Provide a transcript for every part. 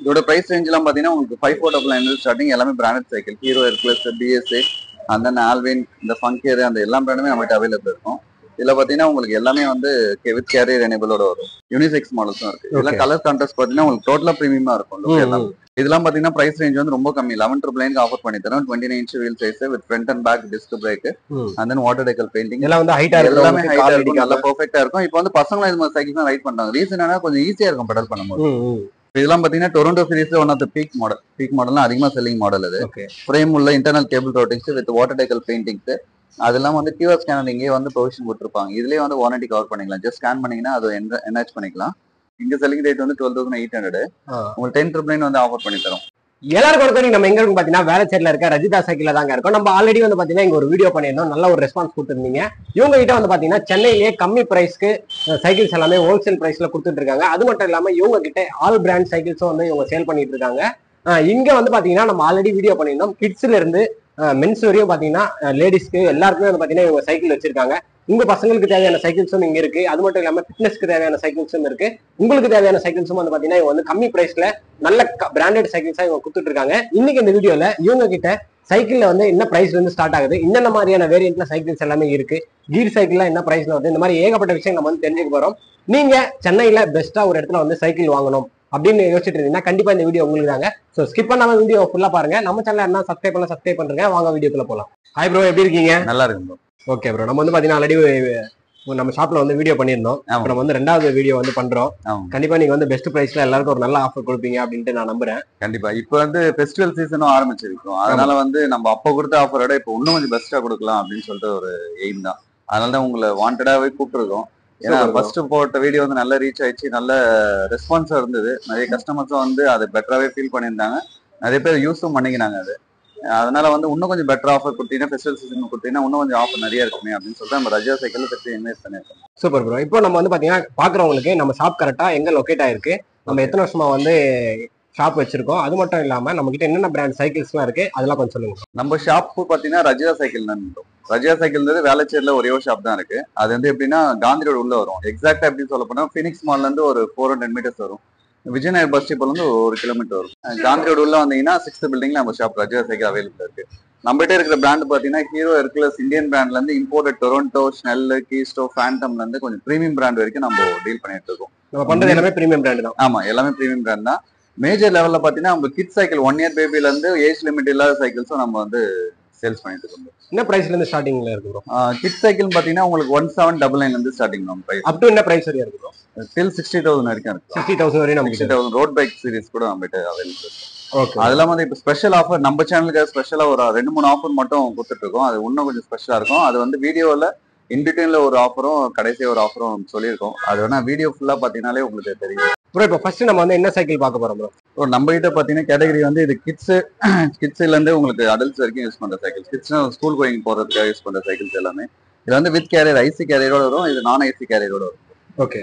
இதோட price range எல்லாம் பாத்தீங்கன்னா உங்களுக்கு 5499 ஸ்டார்டிங். எல்லாமே branded cycle. Hero, Hercules, BSA, அந்த ஆல்வின், இந்த ஃபங்கியர், அந்த எல்லா பிராண்டுமே நம்மகிட்ட அவைலபிள் இருக்கும். இதுல பாத்தீங்கன்னா உங்களுக்கு எல்லாமே வந்து வித் கேரியர் எனேபிளோட வரும். யூனிசெக்ஸ் மாடல்ஸும் இருக்கு. இதெல்லாம் கலர் கான்ட்ராஸ்ட் பாத்தீங்கன்னா உங்களுக்கு டோட்டலா பிரீமியமா இருக்கும் எல்லாம். இதெல்லாம் பாத்தீங்கன்னா பிரைஸ் ரேஞ்ச் வந்து ரொம்ப கம்மி. 11,999 ஆஃபர் பண்ணி தரோம். 29 inch wheel size with front and back disc brake and then water decal painting. எல்லாம் வந்து ஹைட்டா இருக்கும். எல்லாமே ஹைட்டா இருக்கும். நல்லா பெர்ஃபெக்ட்டா இருக்கும். இப்போ வந்து பசங்க இந்த மாதிரி சைக்கிள் தான் ரைட் பண்றாங்க. ரீசன் என்னன்னா கொஞ்சம் ஈஸியா இருக்கும் பெடல் பண்ணும்போது. இதெல்லாம் பாத்தீங்கன்னா டொரண்டோ சீரிஸ்ல ஒன் ஆஃப் த பீக் மாடல்னா அதிகமா செல்லிங் மாடல் அது. ஃப்ரேம் உள்ள internal cable routings with water decal paintings. அதெல்லாம் வந்து கியூஆர் ஸ்கேனர் இங்கே வந்து ப்ரொவிஷன் கொடுத்துருப்பாங்க. இதுலயே வந்து வாரண்டி கவர் பண்ணிக்கலாம். ஜஸ்ட் ஸ்கேன் பண்ணீங்கன்னா அது என்ஹான்ஸ் பண்ணிக்கலாம். இங்க செல்லிங் ரேட் வந்து 12,800. உங்களுக்கு 10,999 வந்து ஆஃபர் பண்ணி தரோம். எல்லாரும் கொடுக்க நம்ம எங்க இருக்கும் பாத்தீங்கன்னா வேலைச்சேரில இருக்க ரஜிதா சைக்கிள்ல தாங்க இருக்கும். நம்ம ஆல்ரெடி வந்து பாத்தீங்கன்னா இங்க ஒரு வீடியோ பண்ணியிருந்தோம். நல்ல ஒரு ரெஸ்பான்ஸ் கொடுத்துருந்தீங்க. இவங்க கிட்ட வந்து பாத்தீங்கன்னா சென்னையிலேயே கம்மி பிரைஸ்க்கு சைக்கிள்ஸ் எல்லாமே ஹோல்சேல் பிரைஸ்ல கொடுத்துட்டு இருக்காங்க. அது மட்டும் இல்லாம இவங்க கிட்ட ஆல் பிராண்ட் சைக்கிள்ஸும் வந்து இவங்க சேல் பண்ணிட்டு இருக்காங்க. இங்க வந்து பாத்தீங்கன்னா நம்ம ஆல்ரெடி வீடியோ பண்ணியிருந்தோம். கிட்ஸ்ல இருந்து மென்ஸ் வரையும் பாத்தீங்கன்னா லேடிஸ்க்கு எல்லாருக்குமே வந்து பாத்தீங்கன்னா இவங்க சைக்கிள் வச்சிருக்காங்க. உங்க பசங்களுக்கு தேவையான சைக்கிள்ஸும் இங்க இருக்கு. அது மட்டும் இல்லாம ஃபிட்னஸ்க்கு தேவையான சைக்கிள்ஸும் இருக்கு. உங்களுக்கு தேவையான சைக்கிள்ஸும் வந்து பாத்தீங்கன்னா இவங்க வந்து கம்மி பிரைஸ்ல நல்ல பிராண்டட் சைக்கிள்ஸா இவங்க கொடுத்துட்டு இருக்காங்க. இன்னைக்கு இந்த வீடியோல இவங்க கிட்ட சைக்கிள்ல வந்து என்ன பிரைஸ்ல இருந்து ஸ்டார்ட் ஆகுது, என்னென்ன மாதிரியான வேரியன்ட்ல சைக்கிள்ஸ் எல்லாமே இருக்கு, கீர் சைக்கிள்லாம் என்ன பிரைஸ்ல வருது, இந்த மாதிரி ஏகப்பட்ட விஷயம் நம்ம வந்து தெரிஞ்சுக்க போறோம். நீங்க சென்னையில பெஸ்டா ஒரு இடத்துல வந்து சைக்கிள் வாங்கணும் அப்படின்னு யோசிச்சுட்டு இருந்தீங்கன்னா கண்டிப்பா இந்த வீடியோ உங்களுக்கு தாங்க. ஸோ ஸ்கிப் பண்ணாம வீடியோ ஃபுல்லா பாருங்க. நம்ம சேனல் என்ன சப்ஸ்கிரைப் பண்ணுங்க. வாங்க வீடியோக்குள்ள போலாம். ஹாய் ப்ரோ, எப்படி இருக்கீங்க? நல்லா இருக்கும் ப்ரோ. ஓகே ப்ரோ, நம்ம வந்து பாத்தீங்கன்னா ஆல்ரெடி நம்ம ஷாப்ல வந்து வீடியோ பண்ணியிருந்தோம். அப்புறம் வந்து 2வது வீடியோ வந்து பண்றோம். கண்டிப்பா நீங்க வந்து பெஸ்ட் பிரைஸ்ல எல்லாருக்கும் ஒரு நல்ல ஆஃபர் கொடுப்பீங்க அப்படின்ட்டு நான் நம்புறேன். கண்டிப்பா. இப்போ வந்து ஃபெஸ்டிவல் சீசனும் ஆரம்பிச்சிருக்கும். அதனால வந்து நம்ம அப்ப கொடுத்த ஆஃபரோட இப்போ இன்னும் கொஞ்சம் பெஸ்டா கொடுக்கலாம் அப்படின்னு சொல்லிட்டு ஒரு எய்ம் தான். அதனால தான் உங்களை வாண்டடாவே கூப்பிட்டுருக்கோம். ஏன்னா ஃபர்ஸ்ட் போட்ட வீடியோ வந்து நல்ல ரீச் ஆயிடுச்சு. நல்ல ரெஸ்பான்ஸா இருந்தது. நிறைய கஸ்டமர்ஸும் வந்து அதை பெட்டராகவே ஃபீல் பண்ணியிருந்தாங்க. நிறைய பேர் யூஸும் பண்ணிக்கினாங்க அது. அதனால வந்து இன்னும் கொஞ்சம் பெட்டர் ஆஃபர் கொடுத்தீங்கன்னா ஃபெஸ்டிவல் சீசன் கொடுத்தீங்கன்னா இன்னும் கொஞ்சம் ஆஃபர் நிறைய இருக்குமே அப்படின்னு சொல்லிட்டு நம்ம ரஜா சைக்கிள் பற்றி இன்வெஸ்ட் பண்ணியிருக்கோம். Super bro. இப்போ நம்ம வந்து பாத்தீங்கன்னா பாக்குறவங்களுக்கு நம்ம ஷாப் கரெக்டா எங்க லொக்கேட் ஆயிருக்கு, நம்ம எத்தனை வருஷமா வந்து ஷாப் வச்சிருக்கோம், அது மட்டும் இல்லாம நம்ம கிட்ட என்னென்ன பிராண்ட் சைக்கிள்ஸ் எல்லாம் இருக்கு அதெல்லாம் கொஞ்சம் சொல்லுங்க. நம்ம ஷாப் பாத்தீங்கன்னா ரஜா சைக்கிள் தான். ரஜா சைக்கிள் வேலைச்சேரியில ஒரே ஒரு ஷாப் தான் இருக்கு. அது வந்து எப்படின்னா காந்தி ரோடு உள்ள வரும். எக்ஸாக்டா எப்படி சொல்ல போனா பினிக்ஸ் மால்ல இருந்து ஒரு 400 மீட்டர்ஸ் வரும். விஜயநகர் பஸ் ஸ்டாப்ல இருந்து 1 கிலோமீட்டர் வரும். காந்தி ரோடு உள்ள வந்தீங்கன்னா 6th பில்டிங்ல நம்ம ஷாப் ரஜா சைக்கிள் அவைலபிள் இருக்கு. நம்மகிட்ட இருக்கிற பிராண்ட் பாத்தீங்கன்னா ஹீரோ, ஹெர்குலஸ், இந்தியன் பிராண்ட்ல இருந்து இம்போர்ட்டட் டொரண்டோ, ஸ்னெல், கீஸ்டோ, ஃபேண்டம்ல இருந்து கொஞ்சம் பிரீமியம் பிராண்ட் வரைக்கும் நம்ம டீல் பண்ணிட்டு இருக்கோம். நம்ம பண்றது எல்லாமே பிரீமியம் பிராண்ட் தான். ஆமா, எல்லாமே பிரீமியம் பிராண்ட் தான். மேஜர் லெவல்ல பாத்தீங்கன்னா நம்ம கிட் சைக்கிள் 1 year பேபில இருந்து ஏஜ் லிமிட் இல்லாத சைக்கிள்ஸும் நம்ம வந்து சேல்ஸ் பண்ணிட்டு இருக்கோம். என்ன பிரைஸ்ல இருந்து ஸ்டார்டிங்ல இருக்கு ப்ரோ? கிட் சைக்கிள் பாத்தீங்கன்னா உங்களுக்கு 1799 இருந்து ஸ்டார்டிங் நம்ம பிரைஸ். அப் டு என்ன பிரைஸ் வரைக்கும் இருக்கு ப்ரோ? டில் 60,000 வரைக்கும் இருக்கு. 60,000 வரைக்கும் நம்ம 60,000 ரோட் பைக் சீரிஸ் கூட நம்ம கிட்ட அவைலபிள் இருக்கு. ஓகே. அதெல்லாம் வந்து இப்போ ஸ்பெஷல் ஆஃபர் நம்ம சேனலுக்கு ஸ்பெஷலா ஒரு 2-3 ஆஃபர் மட்டும் கொடுத்துட்டு இருக்கோம். அது இன்னும் கொஞ்சம் ஸ்பெஷலா இருக்கும். அது வந்து வீடியோல இன்டிடெயில்ல ஒரு ஆஃபரும் கடைசியா ஒரு ஆஃபரும் சொல்லியிருக்கோம். அது வேணா வீடியோ ஃபுல்லா பாத்தீங்கன்னாலே உங்களுக்கு தெரியும். ப்ரோ இப்போ ஃபர்ஸ்ட் நம்ம வந்து என்ன சைக்கிள் பார்க்க போறோம் ப்ரோ? நம்ம கிட்ட பாத்தீங்கன்னா கேட்டகரி வந்து இது கிட்ஸ்ல இருந்து உங்களுக்கு அடல்ட்ஸ் வரைக்கும் யூஸ் பண்ற சைக்கிள். கிட்ஸ் ஸ்கூல் கோயிங் போறதுக்காக யூஸ் பண்ற சைக்கிள்ஸ் எல்லாமே. இது வந்து வித் கேரியர், ஐசி கேரியரோட வரும். இது நான் ஐசி கேரியரோட வரும். ஓகே.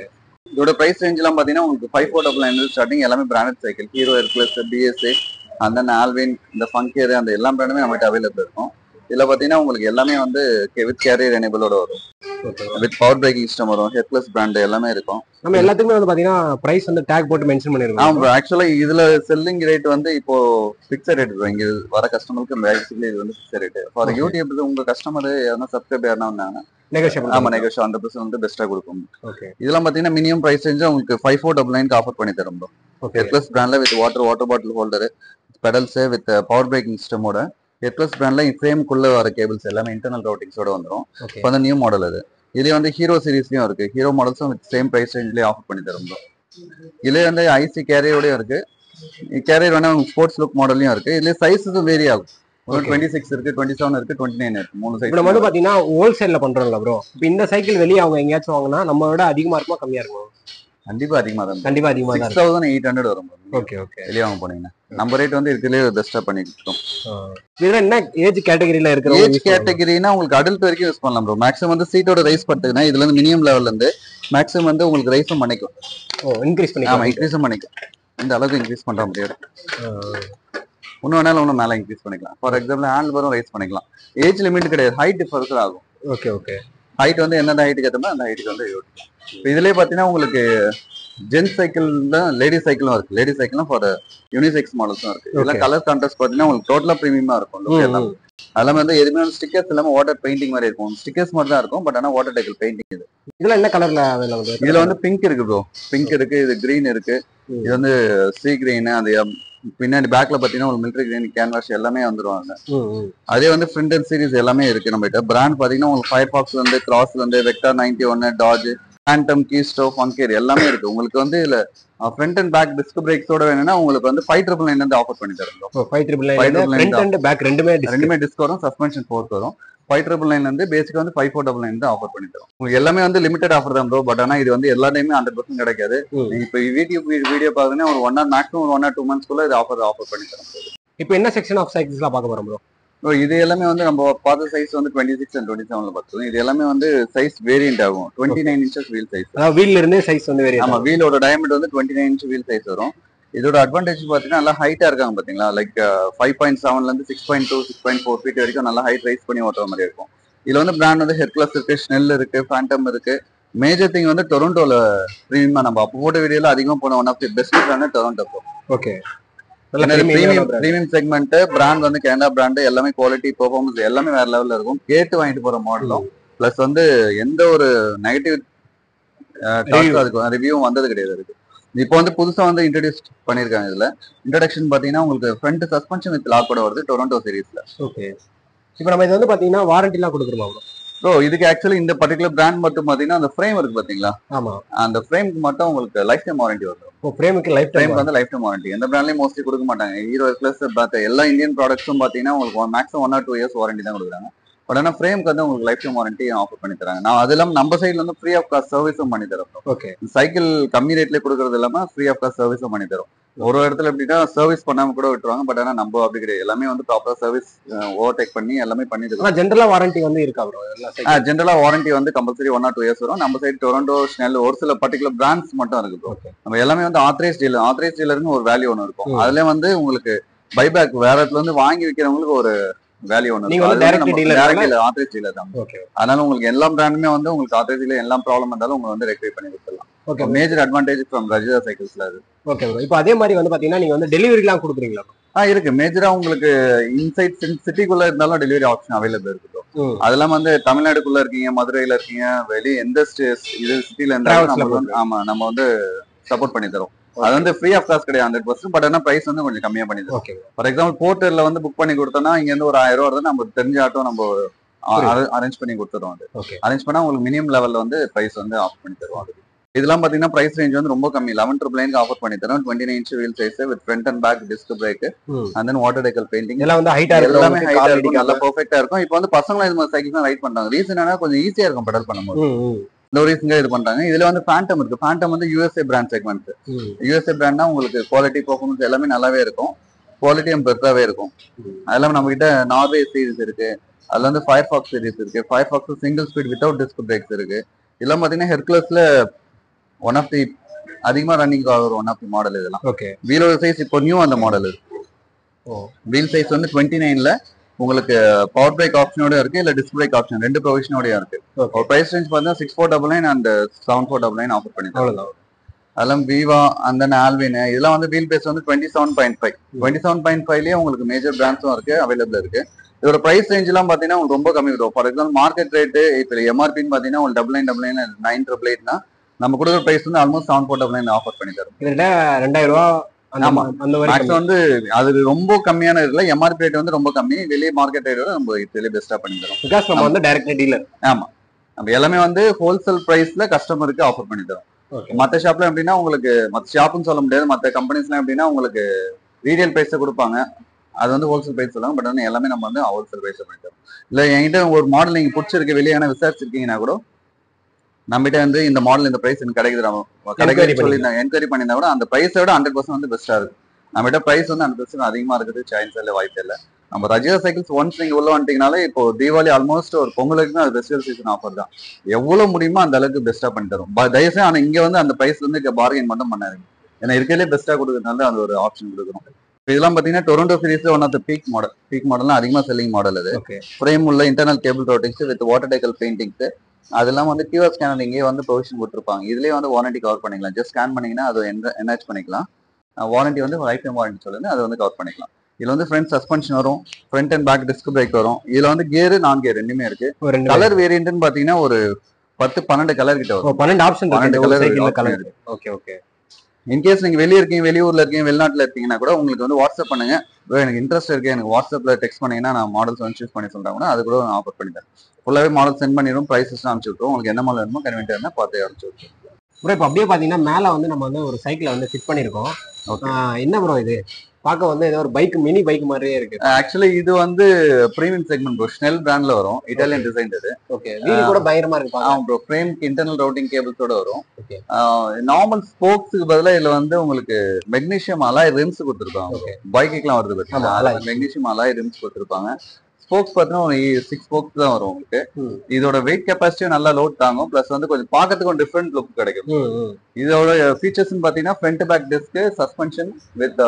இதோட பிரைஸ் ரேஞ்ச் எல்லாம் பாத்தீங்கன்னா உங்களுக்கு 5499 ஸ்டார்டிங். எல்லாமே branded cycle. Hero, Hercules, BSA, அந்த ஆல்வின், இந்த ஃபங்கியர், அந்த எல்லா பிராண்டுமே நம்மகிட்ட அவைலபிள் இருக்கும். இதுல பாத்தீங்கன்னா உங்களுக்கு எல்லாமே வந்து வித் கேரியர் எனேபிளோட வரும். வித் பவர் பிரேக்கிங் சிஸ்டம் வரும். ஹெர்குலஸ் பிராண்ட் எல்லாமே இருக்கும். நம்ம எல்லாத்துக்குமே வந்து பாத்தீங்கன்னா பிரைஸ் வந்து டேக் போட்டு மென்ஷன் பண்ணிருக்கோம். ஆமா, ஆக்சுவலா இதுல செல்லிங் ரேட் வந்து இப்போ பிக்ஸட் ரேட் இருக்கு. இங்க வர கஸ்டமருக்கு பேசிக்கலி இது வந்து பிக்ஸட் ரேட். ஃபார் யூடியூப் உங்க கஸ்டமர் யாரா சப்ஸ்கிரைப் யாரா வந்தாங்கன்னா நெகோஷியபிள். ஆமா, நெகோஷியபிள் 100% வந்து பெஸ்டா கொடுக்கும். ஓகே. இதெல்லாம் பாத்தீங்கன்னா மினிமம் பிரைஸ் ரேஞ்ச் உங்களுக்கு 5499 ஆஃபர் பண்ணி தரோம் ப்ரோ. ஹெர்குலஸ் பிராண்ட்ல with water bottle holder, pedals with power braking சிஸ்டமோட. ஹெர்குலஸ் பிராண்ட்ல ஃப்ரேம்குள்ள வர கேபிள்ஸ் எல்லாமே இன்டர்னல் ரவுட்டிங்ஸோட வந்துடும். இப்போ வந்து நியூ மாடல் அது. இதுல வந்து ஹீரோ சீரிஸ்லயும் இருக்கு. ஹீரோ மாடல்ஸும் வித் சேம் பிரைஸ் ரேஞ்ச்லயே ஆஃபர் பண்ணி தரும் ப்ரோ. இதுல வந்து ஐசி கேரியரோடயும் இருக்கு. கேரியர் வேணா ஸ்போர்ட்ஸ் லுக் மாடல்லையும் இருக்கு. இதுல சைஸஸும் வேரி ஆகும். 26 இருக்கு, 27 இருக்கு, 29 இருக்கு. 3 சைஸ். நம்ம வந்து பாத்தீங்கன்னா ஹோல்சேல்ல பண்றோம்ல ப்ரோ. இப்போ இந்த சைக்கிள் வெளியே அவங்க எங்கேயாச்சும் வாங்கினா நம்ம விட அதிகமா இருக்குமா கம்மியா இருக்கும்? கண்டிப்பா அதிகமா தான். கண்டிப்பா அதிகமா தான். 6800 வரும். Okay okay. வெளியே வாங்க போனீங்கன்னா நம்ம ரேட் வந்து இதுலயே பெஸ்டா பண்ணிட்டு இருக்கோம். இதுல என்ன ஏஜ் கேட்டகரியில இருக்கிற? ஏஜ் கேட்டகரினா உங்களுக்கு அடல்ட் வரைக்கும் யூஸ் பண்ணலாம் ப்ரோ. மேக்ஸிமம் வந்து சீட்டோட ரைஸ் பட்டுனா இதுல இருந்து மினிமம் லெவல்ல இருந்து மேக்ஸிமம் வந்து உங்களுக்கு ரைஸும் பண்ணிக்கும். இன்க்ரீஸ் பண்ணிக்கலாம். ஆமா, இன்க்ரீஸும் பண்ணிக்கும். இந்த அளவுக்கு இன்க்ரீஸ் பண்ற முடியாது. இன்னும் வேணாலும் இன்னும் மேல இன்க்ரீஸ் பண்ணிக்கலாம். ஃபார் எக்ஸாம்பிள் ஹேண்ட் பாரும் ரைஸ் பண்ணிக்கலாம். ஏஜ் லிமிட் கிடையாது. ஹைட் டிஃபரன்ஸ் ஆகும். Okay okay. ஹைட் வந்து எந்தெந்த ஹைட்டுக்கு ஏற்ற மாதிரி அந்த ஹைட்டுக்கு வந்து இதுலயே பாத்தீங்கன்னா உங்களுக்கு ஜென்ஸ் சைக்கிள்ல லேடி சைக்கிளும் இருக்கு. லேடி சைக்கிளும் ஃபார் யூனிசெக்ஸ் மாடல்ஸும் இருக்கு. இதெல்லாம் கலர் கான்ட்ராஸ்ட் பாத்தீங்கன்னா உங்களுக்கு டோட்டலா பிரீமியமா இருக்கும். look எல்லாமே அதெல்லாம் வந்து எதுவுமே ஸ்டிக்கர்ஸ் இல்லாம வாட்டர் பெயிண்டிங் மாதிரி இருக்கும். ஸ்டிக்கர்ஸ் மாதிரி தான் இருக்கும், பட் ஆனா வாட்டர் டெக்கல் பெயிண்டிங். இது இதுல என்ன கலர்ல அவைலபிள்? இதுல வந்து பிங்க் இருக்கு ப்ரோ, பிங்க் இருக்கு, இது கிரீன் இருக்கு, இது வந்து சீ கிரீன், அது பின்னாடி பேக்ல பாத்தீங்கன்னா உங்களுக்கு மிலிட்டரி கிரீன் கேன்வாஸ் எல்லாமே வந்துருவாங்க. அதே வந்து ஃப்ரண்ட் அண்ட் சீரிஸ் எல்லாமே இருக்கு நம்ம கிட்ட. பிராண்ட் பாத்தீங்கன்னா உங்களுக்கு ஃபயர் ஃபாக்ஸ்ல இருந்து, கிராஸ்ல இருந்து, வெக்டார் 91, டாஜ், ஃபேண்டம், கீஸ்டோ, ஃபங்கேர் எல்லாமே இருக்கு. உங்களுக்கு வந்து இதுல ஃப்ரண்ட் அண்ட் பேக் டிஸ்க் பிரேக்ஸோட வேணும்னா உங்களுக்கு வந்து 599 வந்து ஆஃபர் பண்ணி தரோம். 599 ஃப்ரண்ட் அண்ட் பேக் ரெண்டுமே டிஸ்க் வரும், சஸ்பென்ஷன் ஃபோர்ஸ் வரும். 599 வந்து பேசிக்கா வந்து 5499 தான் ஆஃபர் பண்ணி தரோம். உங்களுக்கு எல்லாமே வந்து லிமிடெட் ஆஃபர் தான் ப்ரோ, பட் ஆனா இது வந்து எல்லா டைமே 100% கிடைக்காது. இப்போ வீடியோ பாத்தீங்கன்னா ஒரு 1 ஆர் மேக்ஸிமம் 1 ஆர் 2 மந்த்ஸ்க்குள்ள இது ஆஃபர் பண்ணி தரோம். இப்போ என்ன செக்ஷன் ஆஃப் சைக்கிள்ஸ்லாம் பார்க்க போறோம் ப்ரோ? இது எல்லாமே வந்து நம்ம பார்த்த சைஸ் வந்து 26 and 27ல பார்த்தோம். இது எல்லாமே வந்து சைஸ் வேரியன்ட் ஆகும். 29 இன்ச்சஸ் வீல் சைஸ். அதாவது வீல்ல இருந்து சைஸ் வந்து வேரியன்ட். ஆமா, வீலோட டயமீட்டர் வந்து 29 இன்ச் வீல் சைஸ் வரும். இதோட அட்வான்டேஜ் பாத்தீங்கன்னா நல்லா ஹைட்டா இருக்காங்க பாத்தீங்களா, லைக் 5.7ல இருந்து 6.2 6.4 ஃபீட் வரைக்கும் நல்லா ஹைட் ரைஸ் பண்ணி ஓட்டுற மாதிரி இருக்கும். இதுல வந்து பிராண்ட் வந்து ஹெர்குலஸ் இருக்கு, ஸ்னெல் இருக்கு, ஃபேண்டம் இருக்கு. மேஜர் திங் வந்து டொரண்டோல பிரீமியமா நம்ம அப்போ போட்ட வீடியோல அதிகமா போன one of the best brand Toronto. Okay, premium segment brand வந்து கனடா பிராண்ட். எல்லாமே குவாலிட்டி பெர்ஃபார்மன்ஸ் எல்லாமே வேற லெவல்ல இருக்கும். கேட்டு வாங்கிட்டு போற மாடலும் பிளஸ் வந்து எந்த ஒரு நெகட்டிவ் ரிவ்யூவும் வந்தது கிடையாது. இப்போ வந்து புதுசா வந்து இன்ட்ரடியூஸ் பண்ணிருக்காங்க. இதுல இன்ட்ரடக்ஷன் பாத்தீங்கன்னா உங்களுக்கு ஃப்ரண்ட் சஸ்பென்ஷன் வித் லாக்கோட வருது டொரண்டோ சீரிஸ்ல. ஓகே, இப்போ நம்ம இது வந்து பாத்தீங்கன்னா வாரண்டி எல்லாம் கொடுக்குறோமா ப்ரோ? இதுக்கு ஆக்சுவலி இந்த பர்டிகுலர் பிராண்ட் மட்டும் பாத்தீங்கன்னா அந்த ஃப்ரேம் இருக்கு பாத்தீங்களா, ஆமா, அந்த ஃப்ரேம்க்கு மட்டும் உங்களுக்கு லைஃப் டைம் வாரண்டி வரும். ஃப்ரேமுக்கு லைஃப் டைம் வந்து லைஃப் டைம் வாரண்டி எந்த பிராண்ட்லயும் மோஸ்ட்லி கொடுக்க மாட்டாங்க. ஹீரோ பிளஸ் பார்த்த எல்லா இந்தியன் ப்ராடக்ட்ஸும் பாத்தீங்கன்னா உங்களுக்கு மேக்ஸிமம் 1 or 2 இயர்ஸ் வாரண்டி தான் கொடுக்குறாங்க. பட் ஆனா ஃப்ரேம்க்கு வந்து உங்களுக்கு லைஃப் டைம் வாரண்டி ஆஃபர் பண்ணி தராங்க. நான் அது இல்லாம நம்ம சைட்ல வந்து ஃப்ரீ ஆஃப் காஸ்ட் சர்வீஸும் பண்ணி தரோம். ஓகே, சைக்கிள் கம்மி ரேட்ல கொடுக்கறது இல்லாம ஃப்ரீ ஆஃப் காஸ்ட் சர்வீஸும் பண்ணி தரோம். ஒரு இடத்துல எப்படின்னா சர்வீஸ் பண்ணாம கூட விட்டுருவாங்க, பட் ஆனா நம்ம அப்படி கிடையாது. எல்லாமே வந்து ப்ராப்பரா சர்வீஸ் ஓவர்டேக் பண்ணி எல்லாமே பண்ணி தரோம். ஜென்ரலா வாரண்டி வந்து இருக்கா ப்ரோ? ஜென்ரலா வாரண்டி வந்து கம்பல்சரி 1 or 2 இயர்ஸ் வரும். நம்ம சைடு டொரண்டோ, ஸ்னெல், ஒரு சில பர்டிகுலர் பிராண்ட்ஸ் மட்டும் இருக்கு ப்ரோ. நம்ம எல்லாமே வந்து ஆத்தரைஸ் டீலர்னு ஒரு வேல்யூ ஒன்று இருக்கும். அதுல வந்து உங்களுக்கு பைபேக் வேற இடத்துல வந்து வாங்கி விற்கிறவங்களுக்கு ஒரு வேல்யூ ஒன்று இருக்கும். ஆத்தரைஸ் டீலர் தான். அதனால உங்களுக்கு எல்லா பிராண்டுமே வந்து உங்களுக்கு ஆத்தரைஸ் டீலர் எல்லா ப்ராப்ளம் இருந்தாலும் உங்களுக்கு வந்து ரெக்டிஃபை பண்ணி கொடுத்துடலாம். Okay, major advantage from Rajitha சைக்கிள்ஸ்ல அது. ஓகே ப்ரோ, இப்போ அதே மாதிரி வந்து பாத்தீங்கன்னா நீங்க வந்து டெலிவரிலாம் கொடுக்குறீங்களா? இருக்கு. மேஜரா உங்களுக்கு இன்சைட் சிட்டிக்குள்ள இருந்தாலும் டெலிவரி ஆப்ஷன் அவைலபிள் இருக்கு. அதெல்லாம் வந்து தமிழ்நாடுக்குள்ள இருக்கீங்க, மதுரையில இருக்கீங்க, வெளியே எந்த இது சிட்டில இருந்தாலும் நம்ம வந்து சப்போர்ட் பண்ணி தரோம். அது வந்து ஃப்ரீ ஆஃப் காஸ்ட் கிடையாது 100%, பட் ஆனா பிரைஸ் வந்து கொஞ்சம் கம்மியா பண்ணி தரோம். ஃபார் எக்ஸாம்பிள் போர்ட்டர்ல வந்து புக் பண்ணி கொடுத்தோம்னா இங்க இருந்து ஒரு 1000 ரூபா வருது, நம்ம தெரிஞ்ச ஆட்டோ நம்ம அரேஞ்ச் பண்ணி கொடுத்துருவோம். அது அரேஞ்ச் பண்ணா உங்களுக்கு மினிமம் லெவல்ல வந்து பிரைஸ் வந்து ஆஃப் பண்ணி தருவோம். இதெல்லாம் பாத்தீங்கன்னா பிரைஸ் ரேஞ்ச் வந்து ரொம்ப கம்மி. 11,999 ஆஃபர் பண்ணி தரோம். 29 inch wheel size with front and back disc brake and then water decal painting. எல்லாம் வந்து ஹைட்டா இருக்கு, எல்லாமே ஹைட்டா இருக்கும், நல்லா பெர்ஃபெக்ட்டா இருக்கும். இப்போ வந்து பசங்க இந்த மாதிரி சைக்கிள் தான் ரைட் பண்றாங்க. ரீசன் என்னன்னா கொஞ்சம் ஈஸியா இருக்கும் பெடல் பண்ணும்போது. இந்த ஒரு ரீசன் இது பண்றாங்க. இதுல வந்து ஃபேண்டம் இருக்கு. ஃபேண்டம் வந்து யூஎஸ்ஏ பிராண்ட் செக்மெண்ட். யூஎஸ்ஏ பிராண்ட்னா உங்களுக்கு குவாலிட்டி பெர்ஃபார்மன்ஸ் எல்லாமே நல்லாவே இருக்கும், குவாலிட்டியும் பெட்டராவே இருக்கும். அதெல்லாம் நம்ம கிட்ட நார்வே சீரிஸ் இருக்கு, அதுல வந்து ஃபயர் ஃபாக்ஸ் சீரிஸ் இருக்கு. Fire fox single speed without disc brakes இருக்கு. இதெல்லாம் பாத்தீங்கன்னா ஹெர்குலஸ்ல ஒன் ஆஃப் தி அதிகமா ரன்னிங் ஆகிற ஒன் ஆஃப் தி மாடல் இதெல்லாம். ஓகே, வீலோட சைஸ் இப்போ நியூ அந்த மாடல் இருக்கு. வீல் சைஸ் வந்து 29ல உங்களுக்கு பவர் பிரேக் ஆப்ஷனோட இருக்கு, இல்ல டிஸ்க் பிரேக் ஆப்ஷன் ரெண்டு ப்ரொவிஷனோட இருக்கு. ஒரு பிரைஸ் ரேஞ்ச் பார்த்தா 6499 அண்ட் 7499 ஆஃபர் பண்ணிருக்காங்க. அதெல்லாம் வீவா அந்த ஆல்வின் இதெல்லாம் வந்து வீல் பேஸ் வந்து 27.5. 27.5லயே உங்களுக்கு மேஜர் பிராண்ட்ஸும் இருக்கு, அவைலபிள் இருக்கு. இதோட பிரைஸ் ரேஞ்ச் எல்லாம் பாத்தீங்கன்னா உங்களுக்கு ரொம்ப கம்மி வரும். ஃபார் எக்ஸாம்பிள் மார்க்கெட் ரேட்டு இப்போ எம்ஆர்பின்னு பாத்தீங்கன்னா உங்களுக்கு 9999 நம்ம கொடுக்குற பிரைஸ் வந்து ஆல்மோஸ்ட் 7499 ஆஃபர் பண்ணி தரும். 2000 ரூபா. ஆமா, அந்த மேக்ஸ் வந்து அது ரொம்ப கம்மியான இதுல எம்ஆர்பி ரேட் வந்து ரொம்ப கம்மி. வெளியே மார்க்கெட் ரேட் நம்ம இதுல பெஸ்டா பண்ணி தரோம். பிகாஸ் நம்ம வந்து டைரக்ட் டீலர். ஆமா, நம்ம எல்லாமே வந்து ஹோல்சேல் பிரைஸ்ல கஸ்டமருக்கு ஆஃபர் பண்ணி தரோம். மற்ற ஷாப்ல எப்படின்னா உங்களுக்கு மற்ற ஷாப்னு சொல்ல முடியாது, மற்ற கம்பெனிஸ்லாம் எப்படின்னா உங்களுக்கு ரீட்டைல் பிரைஸ் கொடுப்பாங்க, அது வந்து ஹோல்சேல் பிரைஸ் சொல்லுவாங்க. பட் வந்து எல்லாமே நம்ம வந்து ஹோல்சேல் பிரைஸ் பண்ணி தரோம். இல்ல என்கிட்ட ஒரு மாடல் நீங்க பிடிச்சிருக்கு வெளியான விசாரிச்சிருக்கீங்கன்னா கூட நம்மகிட்ட வந்து இந்த மாடல் இந்த பிரைஸ் எனக்கு கிடைக்குது சொல்லியிருந்தாங்க, என்கொயரி பண்ணியிருந்தா கூட அந்த பிரைஸை விட 100% வந்து பெஸ்டா இருக்கு. நம்மகிட்ட பிரைஸ் வந்து 100% அதிகமா இருக்குது, சான்ஸ் இல்லை, வாய்ப்பு இல்லை. நம்ம ரஜிதா சைக்கிள்ஸ் ஒன்ஸ் நீங்க உள்ள வந்துட்டீங்கனாலே இப்போ தீபாவளி ஆல்மோஸ்ட் ஒரு பொங்கலுக்கு தான் அது பெஸ்டிவல் சீசன் ஆஃபர் தான். எவ்வளவு முடியுமோ அந்த அளவுக்கு பெஸ்டா பண்ணி தரும். தயவுசெய்து ஆனா இங்க வந்து அந்த பிரைஸ் வந்து பார்கெயின் மட்டும் பண்ணாதீங்க. ஏன்னா இருக்கிறதே பெஸ்டா கொடுக்கறதுனால அது ஒரு ஆப்ஷன் கொடுக்கணும். இதெல்லாம் பாத்தீங்கன்னா Toronto series one of the peak model. Peak மாடல்னா அதிகமா செல்லிங் மாடல். அது ஃப்ரேம் உள்ள internal cable routings with water decal paintings அது இல்லாம வந்து QR ஸ்கேனர் இங்கே வந்து ப்ரொவிஷன் கொடுத்துருப்பாங்க. இதுலயே வந்து வாரண்டி கவர் பண்ணிக்கலாம். ஜஸ்ட் ஸ்கேன் பண்ணீங்கன்னா அது என்ஹான்ஸ் பண்ணிக்கலாம். வாரண்டி வந்து லைஃப் டைம் வாரண்டி சொல்லுங்க, அதை வந்து கவர் பண்ணிக்கலாம். இதுல வந்து ஃப்ரண்ட் சஸ்பென்ஷன் வரும், front and back disc brake வரும். இதுல வந்து கியர் நான் கியர் ரெண்டுமே இருக்கு. கலர் வேரியன்ட்னு பாத்தீங்கன்னா ஒரு 10-12 கலர் கிட்ட வரும். 12 ஆப்ஷன் 12 கலர் இருக்கு. Okay okay. இன்கேஸ் நீங்க வெளியே இருக்கீங்க, வெளியூர்ல இருக்கீங்க, வெளிநாட்டுல இருக்கீங்கன்னா கூட உங்களுக்கு வந்து வாட்ஸ்அப் பண்ணுங்க. எனக்கு இன்ட்ரெஸ்ட் இருக்கு, எனக்கு வாட்ஸ்அப்ல டெக்ஸ்ட் பண்ணீங்கன்னா நான் மாடல்ஸ் வந்து சூஸ் பண்ணி சொல்றேன், அது கூட நான் ஆஃபர் பண்ணி தரேன். ஃபுல்லாவே மாடல் சென்ட் பண்ணிடுவோம், பிரைஸஸ் அனுப்பிச்சு விட்டுருவோம். உங்களுக்கு என்ன மாடல் வேணுமோ கன்வீனியா இருந்தா பார்த்து அனுப்பிச்சு விட்டுருவோம். ப்ரோ இப்போ அப்படியே பாத்தீங்கன்னா மேல வந்து நம்ம வந்து ஒரு சைக்கிளை வந்து ஃபிட் பண்ணிருக்கோம். என்ன ப்ரோ இது பார்க்க வந்து ஏதோ ஒரு பைக், மினி பைக் மாதிரியே இருக்கு. ஆக்சுவலி இது வந்து பிரீமியம் செக்மெண்ட் ப்ரோ, ஸ்னெல் பிராண்ட்ல வரும், இட்டாலியன் டிசைன் இது. ஓகே, வீல் கூட பயங்கரமா இருக்கு. ஆமா ப்ரோ, ஃப்ரேம்க்கு இன்டர்னல் ரவுட்டிங் கேபிள்ஸோட வரும். நார்மல் ஸ்போக்ஸ்க்கு பதிலா இதுல வந்து உங்களுக்கு மெக்னீசியம் அலாய் ரிம்ஸ் கொடுத்துருப்பாங்க. பைக்குக்குலாம் வருது பார்த்தீங்கன்னா மெக்னீசியம் அலாய் ரிம்ஸ் கொடுத்துருப்பாங்க. ஸ்போக்ஸ் பார்த்தீங்கன்னா ஒரு 6 ஸ்போக்ஸ் தான் வரும் உங்களுக்கு. இதோட வெயிட் கெப்பாசிட்டியும் நல்லா லோட் தாங்கும். பிளஸ் வந்து கொஞ்சம் பார்க்கறதுக்கு ஒரு டிஃப்ரெண்ட் லுக் கிடைக்கும். இதோட ஃபீச்சர்ஸ் பாத்தீங்கன்னா front back disc, suspension with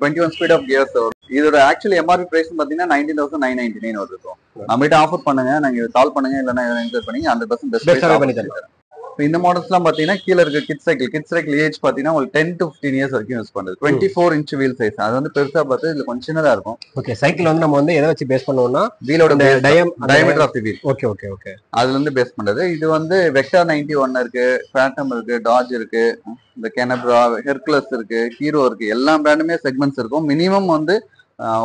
21 speed of gears வரும். இதோட ஆக்சுவலி MRP பிரைஸ் பாத்தீங்கன்னா 19,999 வருது. நம்மகிட்ட ஆஃபர் பண்ணுங்க, நீங்க கால் பண்ணுங்க, இல்லைன்னா என்கொயரி பண்ணி 100% பெஸ்ட் பண்ணி தரேன். இந்த மாடல்ஸ் எல்லாம் பாத்தீங்கன்னா கீழே இருக்க கிட் சைக்கிள் ஏஜ் பாத்தீங்கன்னா உங்களுக்கு 10 to 15 இயர்ஸ் வரைக்கும் யூஸ் பண்றது. 24 inch வீல் சைஸ், அது வந்து பெருசா பார்த்து இதுல கொஞ்சம் சின்னதா இருக்கும். ஓகே, சைக்கிள் வந்து நம்ம வந்து எதை வச்சு பேஸ் பண்ணுவோம்னா வீலோட diameter of the wheel. Okay okay okay, அதுல இருந்து பேஸ் பண்றது. இது வந்து வெக்டார் 91 இருக்கு, ஃபேண்டம் இருக்கு, டாஜ் இருக்கு, இந்த கெனப்ரா, ஹெர்குலஸ் இருக்கு, ஹீரோ இருக்கு. எல்லா பிராண்டுமே செக்மெண்ட்ஸ் இருக்கும். மினிமம் வந்து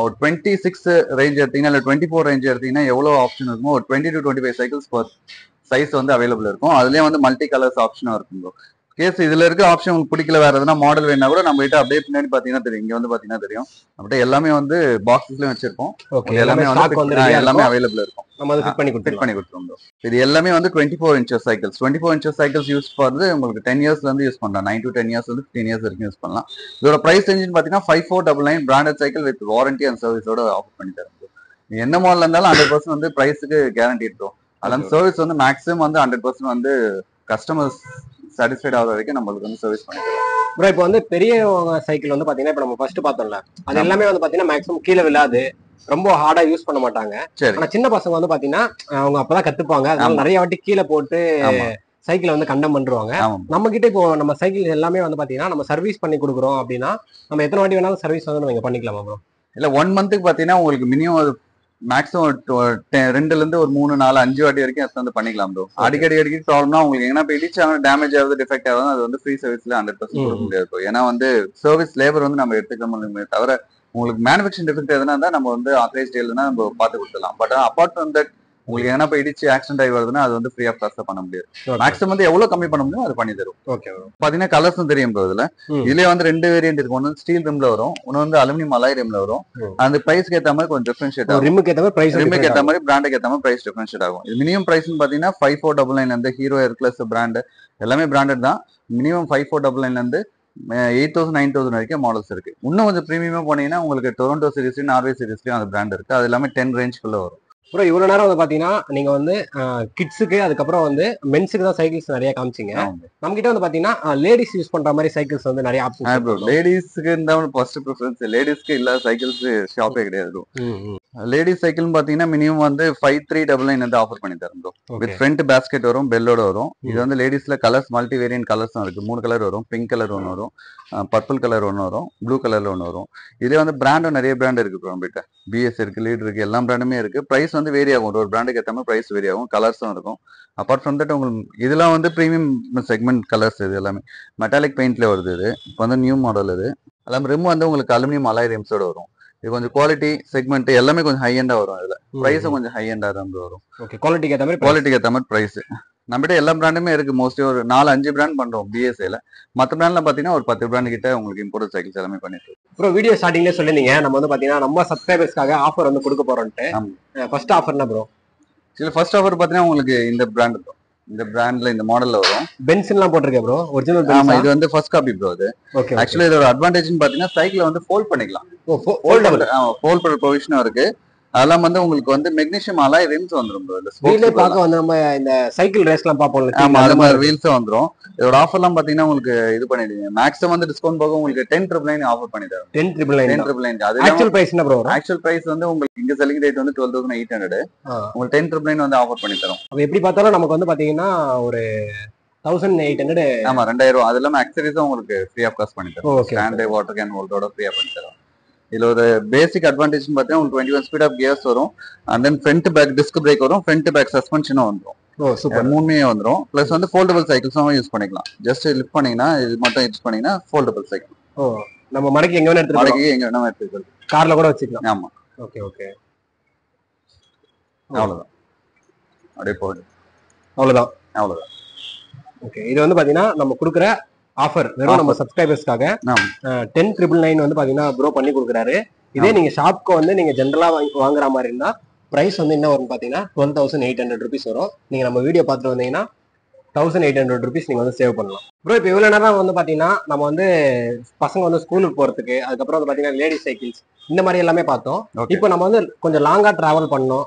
ஒரு 26 ரேஞ்ச் எடுத்தீங்கன்னா இல்ல 24 ரேஞ்ச் எடுத்தீங்கன்னா எவ்வளவு ஆப்ஷன் இருக்குமோ ஒரு 20 to 25 சைக்கிள்ஸ் பர் சைஸ் வந்து அவைலபிள் இருக்கும். அதுலயே வந்து மல்டி கலர்ஸ் ஆப்ஷனும் இருக்கும். கேஸ் இதுல இருக்க ஆப்ஷன் உங்களுக்கு பிடிக்கல, வேற எதுனா மாடல் வேணா கூட நம்ம கிட்ட அப்படியே பின்னாடி பாத்தீங்கன்னா தெரியும். இங்க வந்து பாத்தீங்கன்னா தெரியும், அப்படியே எல்லாமே வந்து பாக்ஸஸ்லயும் வச்சிருக்கோம். எல்லாமே அவைலபிள் இருக்கும். நம்ம அதை ஃபிட் பண்ணி கொடுத்துருவோம். இது எல்லாமே வந்து 24 inches cycles. 24 inches cycles use பண்றது உங்களுக்கு 10 இயர்ஸ்ல இருந்து யூஸ் பண்ணலாம். 9 to 10 இயர்ஸ் வந்து 15 இயர்ஸ் வரைக்கும் யூஸ் பண்ணலாம். இதோட பிரைஸ் ரேஞ்ச் பாத்தீங்கன்னா 5499 branded cycle with warranty and சர்வீஸோட ஆஃபர் பண்ணி தரோம். என்ன மாடல் இருந்தாலும் 100% வந்து பிரைஸுக்கு கேரண்டி இருக்கும். அதெல்லாம் சர்வீஸ் வந்து மேக்ஸிமம் வந்து 100% வந்து கஸ்டமர்ஸ் சாட்டிஸ்ஃபைட் ஆகிற வரைக்கும் நம்மளுக்கு வந்து சர்வீஸ் பண்ணிக்கலாம். ப்ரோ இப்போ வந்து பெரிய சைக்கிள் வந்து பாத்தீங்கன்னா இப்போ நம்ம ஃபர்ஸ்ட் பார்த்தோம்ல, அது எல்லாமே வந்து பாத்தீங்கன்னா மேக்ஸிமம் கீழே விழாது, ரொம்ப ஹார்டா யூஸ் பண்ண மாட்டாங்க. ஆனா சின்ன பசங்க வந்து பாத்தீங்கன்னா அவங்க அப்பதான் கத்துப்பாங்க, அதனால நிறைய வாட்டி கீழே போட்டு சைக்கிளை வந்து கண்டம் பண்ணுவாங்க. நம்ம கிட்ட இப்போ நம்ம சைக்கிள் எல்லாமே வந்து பாத்தீங்கன்னா நம்ம சர்வீஸ் பண்ணி கொடுக்குறோம் அப்படின்னா நம்ம எத்தனை வாட்டி வேணாலும் சர்வீஸ் வந்து நம்ம பண்ணிக்கலாமா ப்ரோ? இல்ல 1 மந்த்துக்கு பாத்தீங்கன்னா உங்களுக்கு மினிமம் மேக்ஸிமம் 2ல இருந்து ஒரு 3, 4, 5 வாட்டி வரைக்கும் வந்து பண்ணிக்கலாம் ப்ரோ. அடிக்கடி ப்ராப்ளம்னா உங்களுக்கு எங்கன்னா போய் இடிச்சு டேமேஜ் ஆகுது, டிஃபெக்ட் ஆகுது, அது வந்து ஃப்ரீ சர்வீஸ்ல 100% கொடுக்க முடியாது. ஏன்னா வந்து சர்வீஸ் லேபர் வந்து நம்ம எடுத்துக்க முடியுமே தவிர உங்களுக்கு மேனுஃபேக்சரிங் டிஃபெக்ட் எதுனா தான் நம்ம வந்து ஆத்தரைஸ்ட் டீலர்னா நம்ம பார்த்து கொடுத்துடலாம். பட் அப்பார்ட் ஃப்ரம் தட் உங்களுக்கு என்ன போய் இடிச்சு ஆக்சிடென்ட் ஆகி வருதுன்னா அது வந்து ஃப்ரீ ஆஃப் காஸ்ட் பண்ண முடியாது. மேக்ஸிமம் வந்து எவ்வளவு கம்மி பண்ண முடியும் அது பண்ணி தரும். ஓகே, பாத்தீங்கன்னா கலர்ஸும் தெரியும் ப்ரோ. இதுலயே வந்து 2 வேரியன்ட் இருக்கும். ஒன்னு ஸ்டீல் ரிம்ல வரும், ஒன்னு வந்து அலுமினியம் அலாய் ரிம்ல வரும். அந்த பிரைஸ்க்கு ஏத்த மாதிரி கொஞ்சம் டிஃபரன்ஷியேட் ஆகும். ரிம்முக்கு ஏத்த மாதிரி பிரைஸ், ரிம்முக்கு ஏத்த மாதிரி பிராண்டுக்கு ஏத்த மாதிரி பிரைஸ் டிஃபரன்ஷியேட் ஆகும். இது மினிமம் பிரைஸ் பாத்தீங்கன்னா 5499 அந்த ஹீரோ ஹெர்குலஸ் பிராண்ட் எல்லாமே பிராண்டட் தான். மினிமம் 5499 இருந்து 8000 9000 வரைக்கும் மாடல்ஸ் இருக்கு. இன்னும் கொஞ்சம் பிரீமியமா போனீங்கன்னா உங்களுக்கு டொரண்டோ சீரிஸ்லயும் நார்வே சீரிஸ்லயும் அந்த பிராண்ட் இருக்கு. அது எல்லாமே 10 ரேஞ்சுக்குள்ள வரும். ப்ரோ இவ்வளவு நேரம் வந்து பாத்தீங்கன்னா நீங்க வந்து கிட்ஸுக்கு அதுக்கப்புறம் வந்து மென்ஸுக்கு தான் சைக்கிள்ஸ் நிறைய காமிச்சிங்க. நம்ம கிட்ட வந்து பாத்தீங்கன்னா லேடிஸ் யூஸ் பண்ற மாதிரி சைக்கிள்ஸ் வந்து நிறைய ஆப்ஷன். லேடிஸ்க்கு இருந்தா ஃபர்ஸ்ட் ப்ரிஃபரன்ஸ். லேடிஸ்க்கு இல்ல சைக்கிள்ஸ் ஷாப்பே கிடையாது. லேடிஸ் சைக்கிள் பாத்தீங்கன்னா மினிமம் வந்து 5399 வந்து ஆஃபர் பண்ணி தரோம் ப்ரோ. வித் ஃப்ரண்ட் பேஸ்கெட் வரும், பெல்லோட வரும். இது வந்து லேடிஸ்ல கலர்ஸ் மல்டி வேரியன்ட் கலர்ஸ் இருக்கு. 3 கலர் வரும். பிங்க் கலர் ஒன்று வரும், பர்பிள் கலர் ஒன்று வரும், ப்ளூ கலர்ல ஒன்று வரும். இதுல வந்து பிராண்டும் நிறைய பிராண்ட் இருக்கு ப்ரோ. நம்மகிட்ட BS இருக்கு, லீட் இருக்கு, எல்லா பிராண்டுமே இருக்கு. பிரைஸ் வந்து வேரி ஆகும், ஒரு பிராண்டுக்கு ஏற்ற மாதிரி பிரைஸ் வேரி ஆகும். கலர்ஸும் இருக்கும். அப்பார்ட் ஃப்ரம் தட் உங்களுக்கு இதெல்லாம் வந்து ப்ரீமியம் செக்மெண்ட் கலர்ஸ். இது எல்லாமே மெட்டாலிக் பெயிண்ட்ல வருது. இது இப்போ வந்து நியூ மாடல். இது எல்லாமே ரிம் வந்து உங்களுக்கு அலுமினியம் அலாய் ரிம்ஸோட வரும். இது கொஞ்சம் குவாலிட்டி செக்மெண்ட் எல்லாமே கொஞ்சம் ஹை எண்டா வரும். இதுல பிரைஸும் கொஞ்சம் ஹை எண்டா தான் வரும். ஓகே, குவாலிட்டிக்கு ஏற்ற மாதிரி பிரைஸ். நம்மகிட்ட எல்லா பிராண்டுமே இருக்கு. மோஸ்ட்லி ஒரு 4-5 பிராண்ட் பண்றோம் BSAல. மற்ற பிராண்ட்ல பாத்தீங்கன்னா ஒரு 10 பிராண்ட் கிட்ட உங்களுக்கு இம்போர்ட் சைக்கிள்ஸ் எல்லாமே பண்ணிட்டு இருக்கோம். ப்ரோ வீடியோ ஸ்டார்டிங்ல சொல்லிருந்தீங்க நம்ம வந்து பாத்தீங்கன்னா நம்ம சப்ஸ்கிரைபர்ஸ்க்காக ஆஃபர் வந்து கொடுக்க போறோம்ட்டு. ஃபர்ஸ்ட் ஆஃபர்னா ப்ரோ ஃபர்ஸ்ட் ஆஃபர் பாத்தீங்கன்னா உங்களுக்கு இந்த பிராண்ட் ப்ரோ. இந்த பிராண்ட்ல இந்த மாடல்ல வரும். பென்சின்லாம் போட்டிருக்கேன் ப்ரோ, ஒரிஜினல். ஆமா, இது வந்து ஃபர்ஸ்ட் காப்பி ப்ரோ. இது ஆக்சுவலி இதோட அட்வான்டேஜ்னு பாத்தீங்கன்னா சைக்கிள் வந்து ஃபோல்ட் பண்ணிக்கலாம். ஃபோல்ட் பண்ற பொசிஷனும் இருக்கு. அதெல்லாம் வந்து உங்களுக்கு வந்து மெக்னீசியம் அலாய் ரிம்ஸ் வந்துரும் bro. இந்த வீட்லயே spokes பார்க்க வந்து நம்ம இந்த சைக்கிள் ரேஸ்லாம் பார்ப்போம்ல ஆமா அது மாதிரி வீல்ஸ் வந்துரும். இதோட ஆஃபர்லாம் பாத்தீங்கன்னா உங்களுக்கு இது பண்ணிடுவீங்க. மேக்ஸிமம் வந்து டிஸ்கவுண்ட் போக உங்களுக்கு 10,999 ஆஃபர் பண்ணி தரோம். 10,999 10,999 அது ஆக்சுவல் பிரைஸ் என்ன ப்ரோ? ஆக்சுவல் பிரைஸ் வந்து உங்களுக்கு இங்க செல்லிங் ரேட் வந்து 12,800. உங்களுக்கு 10,999 வந்து ஆஃபர் பண்ணி தரோம். அப்ப எப்படி பார்த்தாலும் நமக்கு வந்து பாத்தீங்கன்னா ஒரு 1,800. ஆமா 2,000. அது இல்லாம அக்சசரிஸும் உங்களுக்கு ஃப்ரீ ஆஃப் காஸ்ட் பண்ணி தரோம். ஓகே. ஸ்டாண்ட் வாட்டர் கேன் ஹோல்டரோட ஃப்ரீயா பண்ணி தரோம். இதுல ஒரு பேசிக் அட்வான்டேஜ் பார்த்தீங்கன்னா உங்களுக்கு 21 ஸ்பீட் ஆஃப் கியர்ஸ் வரும். And then front back disc brake வரும். ஃப்ரண்ட் பேக் சஸ்பென்ஷனும் வந்துரும். ஓ சூப்பர். மூணுமே வந்துரும். பிளஸ் வந்து ஃபோல்டபிள் சைக்கிள்ஸும் யூஸ் பண்ணிக்கலாம். ஜஸ்ட் லிஃப்ட் பண்ணீங்கன்னா இது மட்டும் யூஸ் பண்ணீங்கன்னா ஃபோல்டபிள் சைக்கிள். ஓ நம்ம மடக்கி எங்க வேணா எடுத்துக்கலாம். மடக்கி எங்க வேணா எடுத்துக்கலாம். கார்ல கூட வச்சுக்கலாம். ஆமா. Okay okay. அவ்வளவுதான். அப்படியே போகுது. அவ்வளவுதான். அவ்வளவுதான். ஓகே. இது வந்து பாத்தீங்கன்னா நம்ம கொடுக்குற ஆஃபர் வெறும் நம்ம சப்ஸ்கிரைபர்ஸ்க்காக 10,999 வந்து பாத்தீங்கன்னா ப்ரோ பண்ணி கொடுக்குறாரு. இதே நீங்க ஷாப்க்கு வந்து நீங்க ஜென்ரலா வாங்குற மாதிரி இருந்தா பிரைஸ் வந்து என்ன வரும் பாத்தீங்கன்னா 12,800 rupees வரும். நீங்க நம்ம வீடியோ பார்த்துட்டு வந்தீங்கன்னா 1,800 rupees நீங்க வந்து சேவ் பண்ணலாம். ப்ரோ இப்போ இவ்வளவு நேரம் வந்து பாத்தீங்கன்னா நம்ம வந்து பசங்க வந்து ஸ்கூலுக்கு போறதுக்கு, அதுக்கப்புறம் வந்து பாத்தீங்கன்னா லேடிஸ் சைக்கிள்ஸ் இந்த மாதிரி எல்லாமே பார்த்தோம். இப்போ நம்ம வந்து கொஞ்சம் லாங்கா டிராவல் பண்ணோம்,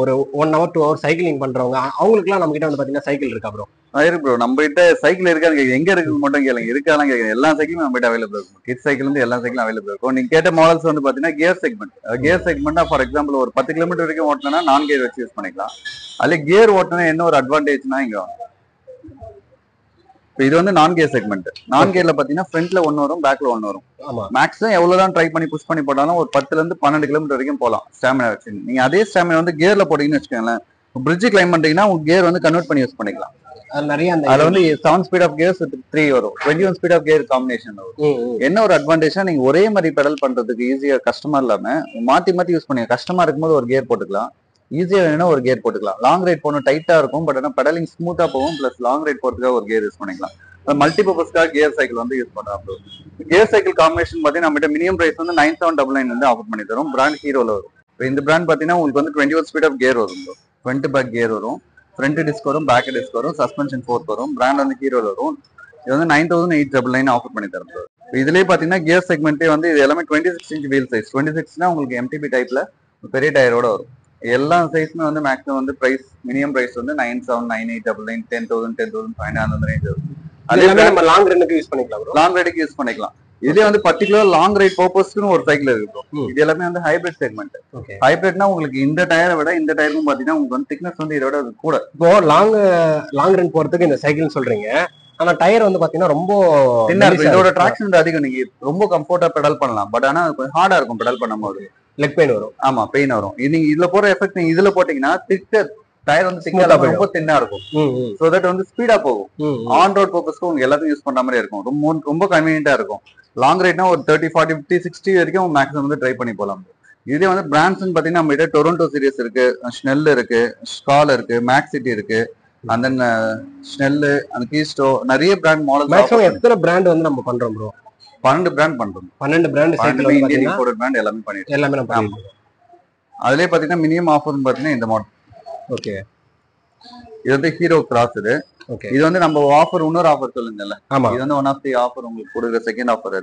ஒரு 1 hour 2 hour சைக்கிளிங் பண்றவங்க அவங்களுக்குலாம் நம்ம கிட்ட வந்து பாத்தீங்கன்னா சைக்கிள் இருக்கா ப்ரோ? இருக்கு ப்ரோ. நம்ம கிட்ட சைக்கிள் இருக்கான்னு கேட்க எங்க இருக்கு மட்டும் கேளுங்க. இருக்காலாம் கேட்க எல்லா சைக்கிளும் நம்ம கிட்ட அவைலபிள் இருக்கும். கிட்ஸ் சைக்கிள் வந்து எல்லா சைக்கிளும் அவைலபிள் இருக்கும். நீங்க கேட்ட மாடல்ஸ் வந்து பாத்தீங்கன்னா கியர் செக்மெண்ட். கியர் செக்மெண்ட்னா ஃபார் எக்ஸாம்பிள் ஒரு 10 கிலோமீட்டர் வரைக்கும் ஓட்டினா நான் கியர் வச்சு யூஸ் பண்ணிக்கலாம். அதுல கியர் ஓட்டினா என்ன ஒரு அட்வான்டேஜ்னா இங்க இப்போ இது வந்து நான் கியர் செக்மெண்ட். நான் கியர்ல பாத்தீங்கன்னா ஃப்ரண்ட்ல 1 வரும், பேக்ல 1 வரும். மேக்ஸிமம் எவ்வளவுதான் ட்ரை பண்ணி புஷ் பண்ணி போட்டாலும் ஒரு 10ல இருந்து 12 கிலோமீட்டர் வரைக்கும் போகலாம் ஸ்டாமினா வச்சு. நீங்க அதே ஸ்டாமினா வந்து கியர்ல போட்டீங்கன்னு வச்சுக்கோங்களேன், பிரிட்ஜ் கிளைம் பண்றீங்கன்னா உங்க கியர் வந்து கன்வெர்ட் பண்ணி யூஸ் பண்ணிக்கலாம். அதுல வந்து 7 ஸ்பீட் ஆஃப் கியர்ஸ் 3 வரும், 21 ஸ்பீட் ஆஃப் கியர் காம்பினேஷன் வரும். என்ன ஒரு அட்வான்டேஜ்னா நீங்க ஒரே மாதிரி பெடல் பண்றதுக்கு ஈஸியா கஷ்டமா இல்லாம மாத்தி மாத்தி யூஸ் பண்ணி கஷ்டமா இருக்கும்போது ஒரு கியர் போட்டுக்கலாம், ஈஸியா வேணும்னா ஒரு கியர் போட்டுக்கலாம். லாங் ரைட் போகணும் டைட்டா இருக்கும், பட் ஆனா பெடலிங் ஸ்மூத்தா போகும். பிளஸ் லாங் ரைட் போறதுக்காக ஒரு கியர் யூஸ் பண்ணிக்கலாம். மல்டிபர்பஸ்க்காக கியர் சைக்கிள் வந்து யூஸ் பண்றோம். கியர் சைக்கிள் காம்பினேஷன் பாத்தீங்கன்னா நம்ம மினிமம் பிரைஸ் வந்து 9,799 வந்து ஆஃபர் பண்ணி தரும். பிராண்ட் ஹீரோல வரும். இந்த பிராண்ட் பாத்தீங்கன்னா உங்களுக்கு வந்து 21 ஸ்பீட் ஆஃப் கியர் வரும். ஃப்ரண்ட் பேக் கியர் வரும், ஃப்ரண்ட் டிஸ்க் வரும், பேக் டிஸ்க் வரும், சஸ்பென்ஷன் ஃபோர்க் வரும். பிராண்ட் வந்து ஹீரோல வரும். இது வந்து 9,899 ஆஃபர் பண்ணி தரும். இதுலயே பாத்தீங்கன்னா கியர் செக்மெண்ட்டே வந்து இது எல்லாமே 26 inch வீல் சைஸ். 26னா உங்களுக்கு MTB டைப்ல பெரிய டயரோட வரும். எல்லா சைஸ்மே வந்து மேக்ஸிமம் வந்து பிரைஸ் மினிமம் பிரைஸ் வந்து 9,799, 10,000, 10,500 அந்த ரேஞ்ச் வரும். அதே நம்ம லாங் ரைடுக்கு யூஸ் பண்ணிக்கலாம் ப்ரோ. லாங் ரைடுக்கு யூஸ் பண்ணிக்கலாம். இதே வந்து பர்టిక్యులர் லாங் ரைட் பர்பஸ்க்கு ஒரு சைக்கிள் இருக்கு ப்ரோ. இது எல்லாமே வந்து ஹைபிரிட் செக்மெண்ட். ஹைபிரிட்னா உங்களுக்கு இந்த டயரை விட இந்த டயருக்கும் பாத்தீங்கன்னா உங்களுக்கு வந்து திக்னஸ் வந்து இதோட கூட. இப்போ லாங் ரன் போறதுக்கு இந்த சைக்கிள் சொல்றீங்க, ஆனா டயர் வந்து பாத்தீங்கன்னா ரொம்ப தின்னா இருக்கும். இதோட டிராக்ஷன் அதிகம், நீங்க ரொம்ப கம்ஃபர்ட்டா பெடல் பண்ணலாம். பட் ஆனா கொஞ்சம் ஹார்டா இருக்கும் பெடல் பண்ணும்போது, லெக் பெயின் வரும். ஆமா பெயின் வரும். நீங்க இதுல போற எஃபெக்ட் நீங்க இதுல போட்டீங்கன்னா திக்கர் டயர் வந்து திக்கா ரொம்ப தின்னா இருக்கும். சோ தட் வந்து ஸ்பீடா போகும். ஆன் ரோட் பர்பஸ்க்கு உங்களுக்கு எல்லாத்தையும் யூஸ் பண்ற மாதிரி இருக்கும். ரொம்ப கன்வீனியன்ட்டா இருக்கும். லாங் ரைட்னா ஒரு 30, 40, 50, 60 வரைக்கும் மேக்ஸிமம் வந்து ட்ரை பண்ணி போலாம். இதே வந்து பிராண்ட்ஸ்ன்னு பாத்தீங்கன்னா நம்ம கிட்ட டொரண்டோ சீரிஸ் இருக்கு, ஸ்னெல் இருக்கு, ஸ்கால் இருக்கு, மேக்ஸ் சிட்டி இருக்கு, அண்ட் தென் ஸ்னெல், அந்த கீஸ்டோ, நிறைய பிராண்ட் மாடல். மேக்ஸிமம் எத்தனை பிராண்ட் வந்து நம்ம பண்றோம் ப்ரோ? 12 பிராண்ட் பண்றோம். 12 பிராண்ட் சைக்கிள் வந்து இந்தியன் இம்போர்ட்டட் பிராண்ட் எல்லாமே பண்ணிட்டு எல்லாமே நம்ம பண்ணிட்டோம். அதுலயே பாத்தீங்கன்னா மினிமம் ஆஃபர்னு பாத்தீங்கன்னா இந்த மாடல். ஓகே. இது வந்து ஹீரோ கிராஸ். இது இது வந்து நம்ம ஆஃபர் இன்னொரு ஆஃபர் சொல்லுங்கல்ல, இது வந்து ஒன் ஆஃப் தி ஆஃபர் உங்களுக்கு கொடுக்குற செகண்ட் ஆஃபர்.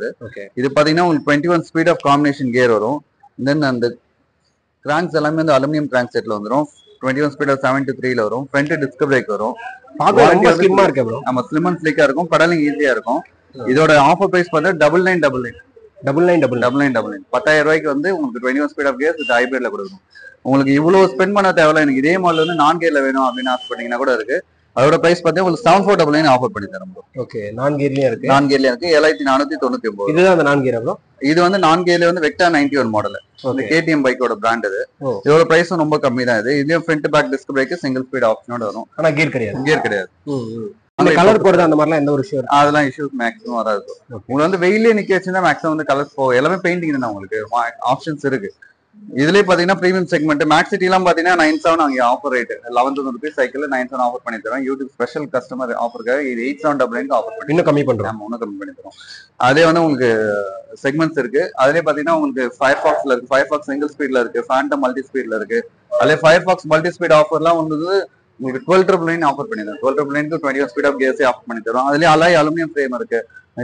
இது பாத்தீங்கன்னா உங்களுக்கு 21 ஸ்பீட் ஆஃப் காம்பினேஷன் கியர் வரும். தென் அந்த கிராங்க்ஸ் எல்லாமே வந்து அலுமினியம் கிராங்க் செட்ல வந்துரும். 21 ஸ்பீட் ஆஃப் 73ல வரும். ஃப்ரண்ட் டிஸ்க் பிரேக் வரும். ரொம்ப ஸ்லிம்மா இருக்கு ப்ரோ. நம்ம ஸ்லிம் அண்ட் ஸ்லிக்கா இருக்கும், பெடலிங் ஈஸியா இருக்கும். இதோட ஆஃபர் பிரைஸ் பார்த்தா 9,999. 10,000 ரூபாய்க்கு வந்து உங்களுக்கு 21 ஸ்பீட் ஆஃப் கியர்ஸ் வித் ஹைபிரிட்ல கொடுக்கும். உங்களுக்கு இவ்வளவு ஸ்பெண்ட் பண்ண தேவையில்ல. எனக்கு இதே மாடல் வந்து நான் கியர்ல வேணும் அப்படின்னு ஆசைப்பட்டீங்கன்னா கூட இருக்கு. அதோட பிரைஸ் பார்த்தா உங்களுக்கு 7,499 ஆஃபர் பண்ணி தரோம் ப்ரோ. ஓகே. நான் கியர்லயும் இருக்கு. 7,499. இதுதான் அந்த நான் கியர் ப்ரோ. இது வந்து நான் கியர்ல வந்து வெக்டா 91 மாடல். இந்த KTM பைக்கோட பிராண்ட் இது. இதோட பிரைஸும் ரொம்ப கம்மி தான். இதுலயும் front back disc brake single speed ஆப்ஷனோட வரும். ஆனா கியர் கிடையாது. அந்த கலர் போறது அந்த மாதிரிலாம் எந்த ஒரு இஷ்யூ இருக்கு? அதெல்லாம் இஷ்யூஸ் மேக்ஸிமம் வராது. உங்களுக்கு வந்து வெயிலே நிக்க வச்சுன்னா மேக்ஸிமம் வந்து கலர்ஸ் போகும். எல்லாமே பெயிண்டிங் தான், உங்களுக்கு ஆப்ஷன்ஸ் இருக்கு. இதுலயே பாத்தீங்கன்னா பிரீமியம் செக்மெண்ட் மேக்ஸ் சிட்டி எல்லாம் பாத்தீங்கன்னா 9,700 அங்கே offer rate 11,000 rupees cycle 9,700 offer பண்ணி தரோம். யூடியூப் ஸ்பெஷல் கஸ்டமர் ஆஃபருக்காக இது 8,799 ஆஃபர் பண்ணி இன்னும் கம்மி பண்றோம். இன்னும் கம்மி பண்ணி தரோம். அதே வந்து உங்களுக்கு செக்மெண்ட்ஸ் இருக்கு. அதுலயே பாத்தீங்கன்னா உங்களுக்கு ஃபயர்பாக்ஸ்ல இருக்கு, ஃபயர்பாக்ஸ் சிங்கிள் ஸ்பீட்ல இருக்கு, ஃபேண்டம் மல்டி ஸ்பீட்ல இருக்கு. அதுல ஃபயர்பாக்ஸ் மல்டி ஸ்பீட் ஆஃபர்லாம் வந்து உங்களுக்கு 12,999 ஆஃபர் பண்ணி தரோம். 12,999 21 ஸ்பீட் ஆஃப் கியர்ஸே ஆஃபர் பண்ணி தரோம். அதுலயே அலாய் அலுமினியம் ஃப்ரேம் இருக்கு.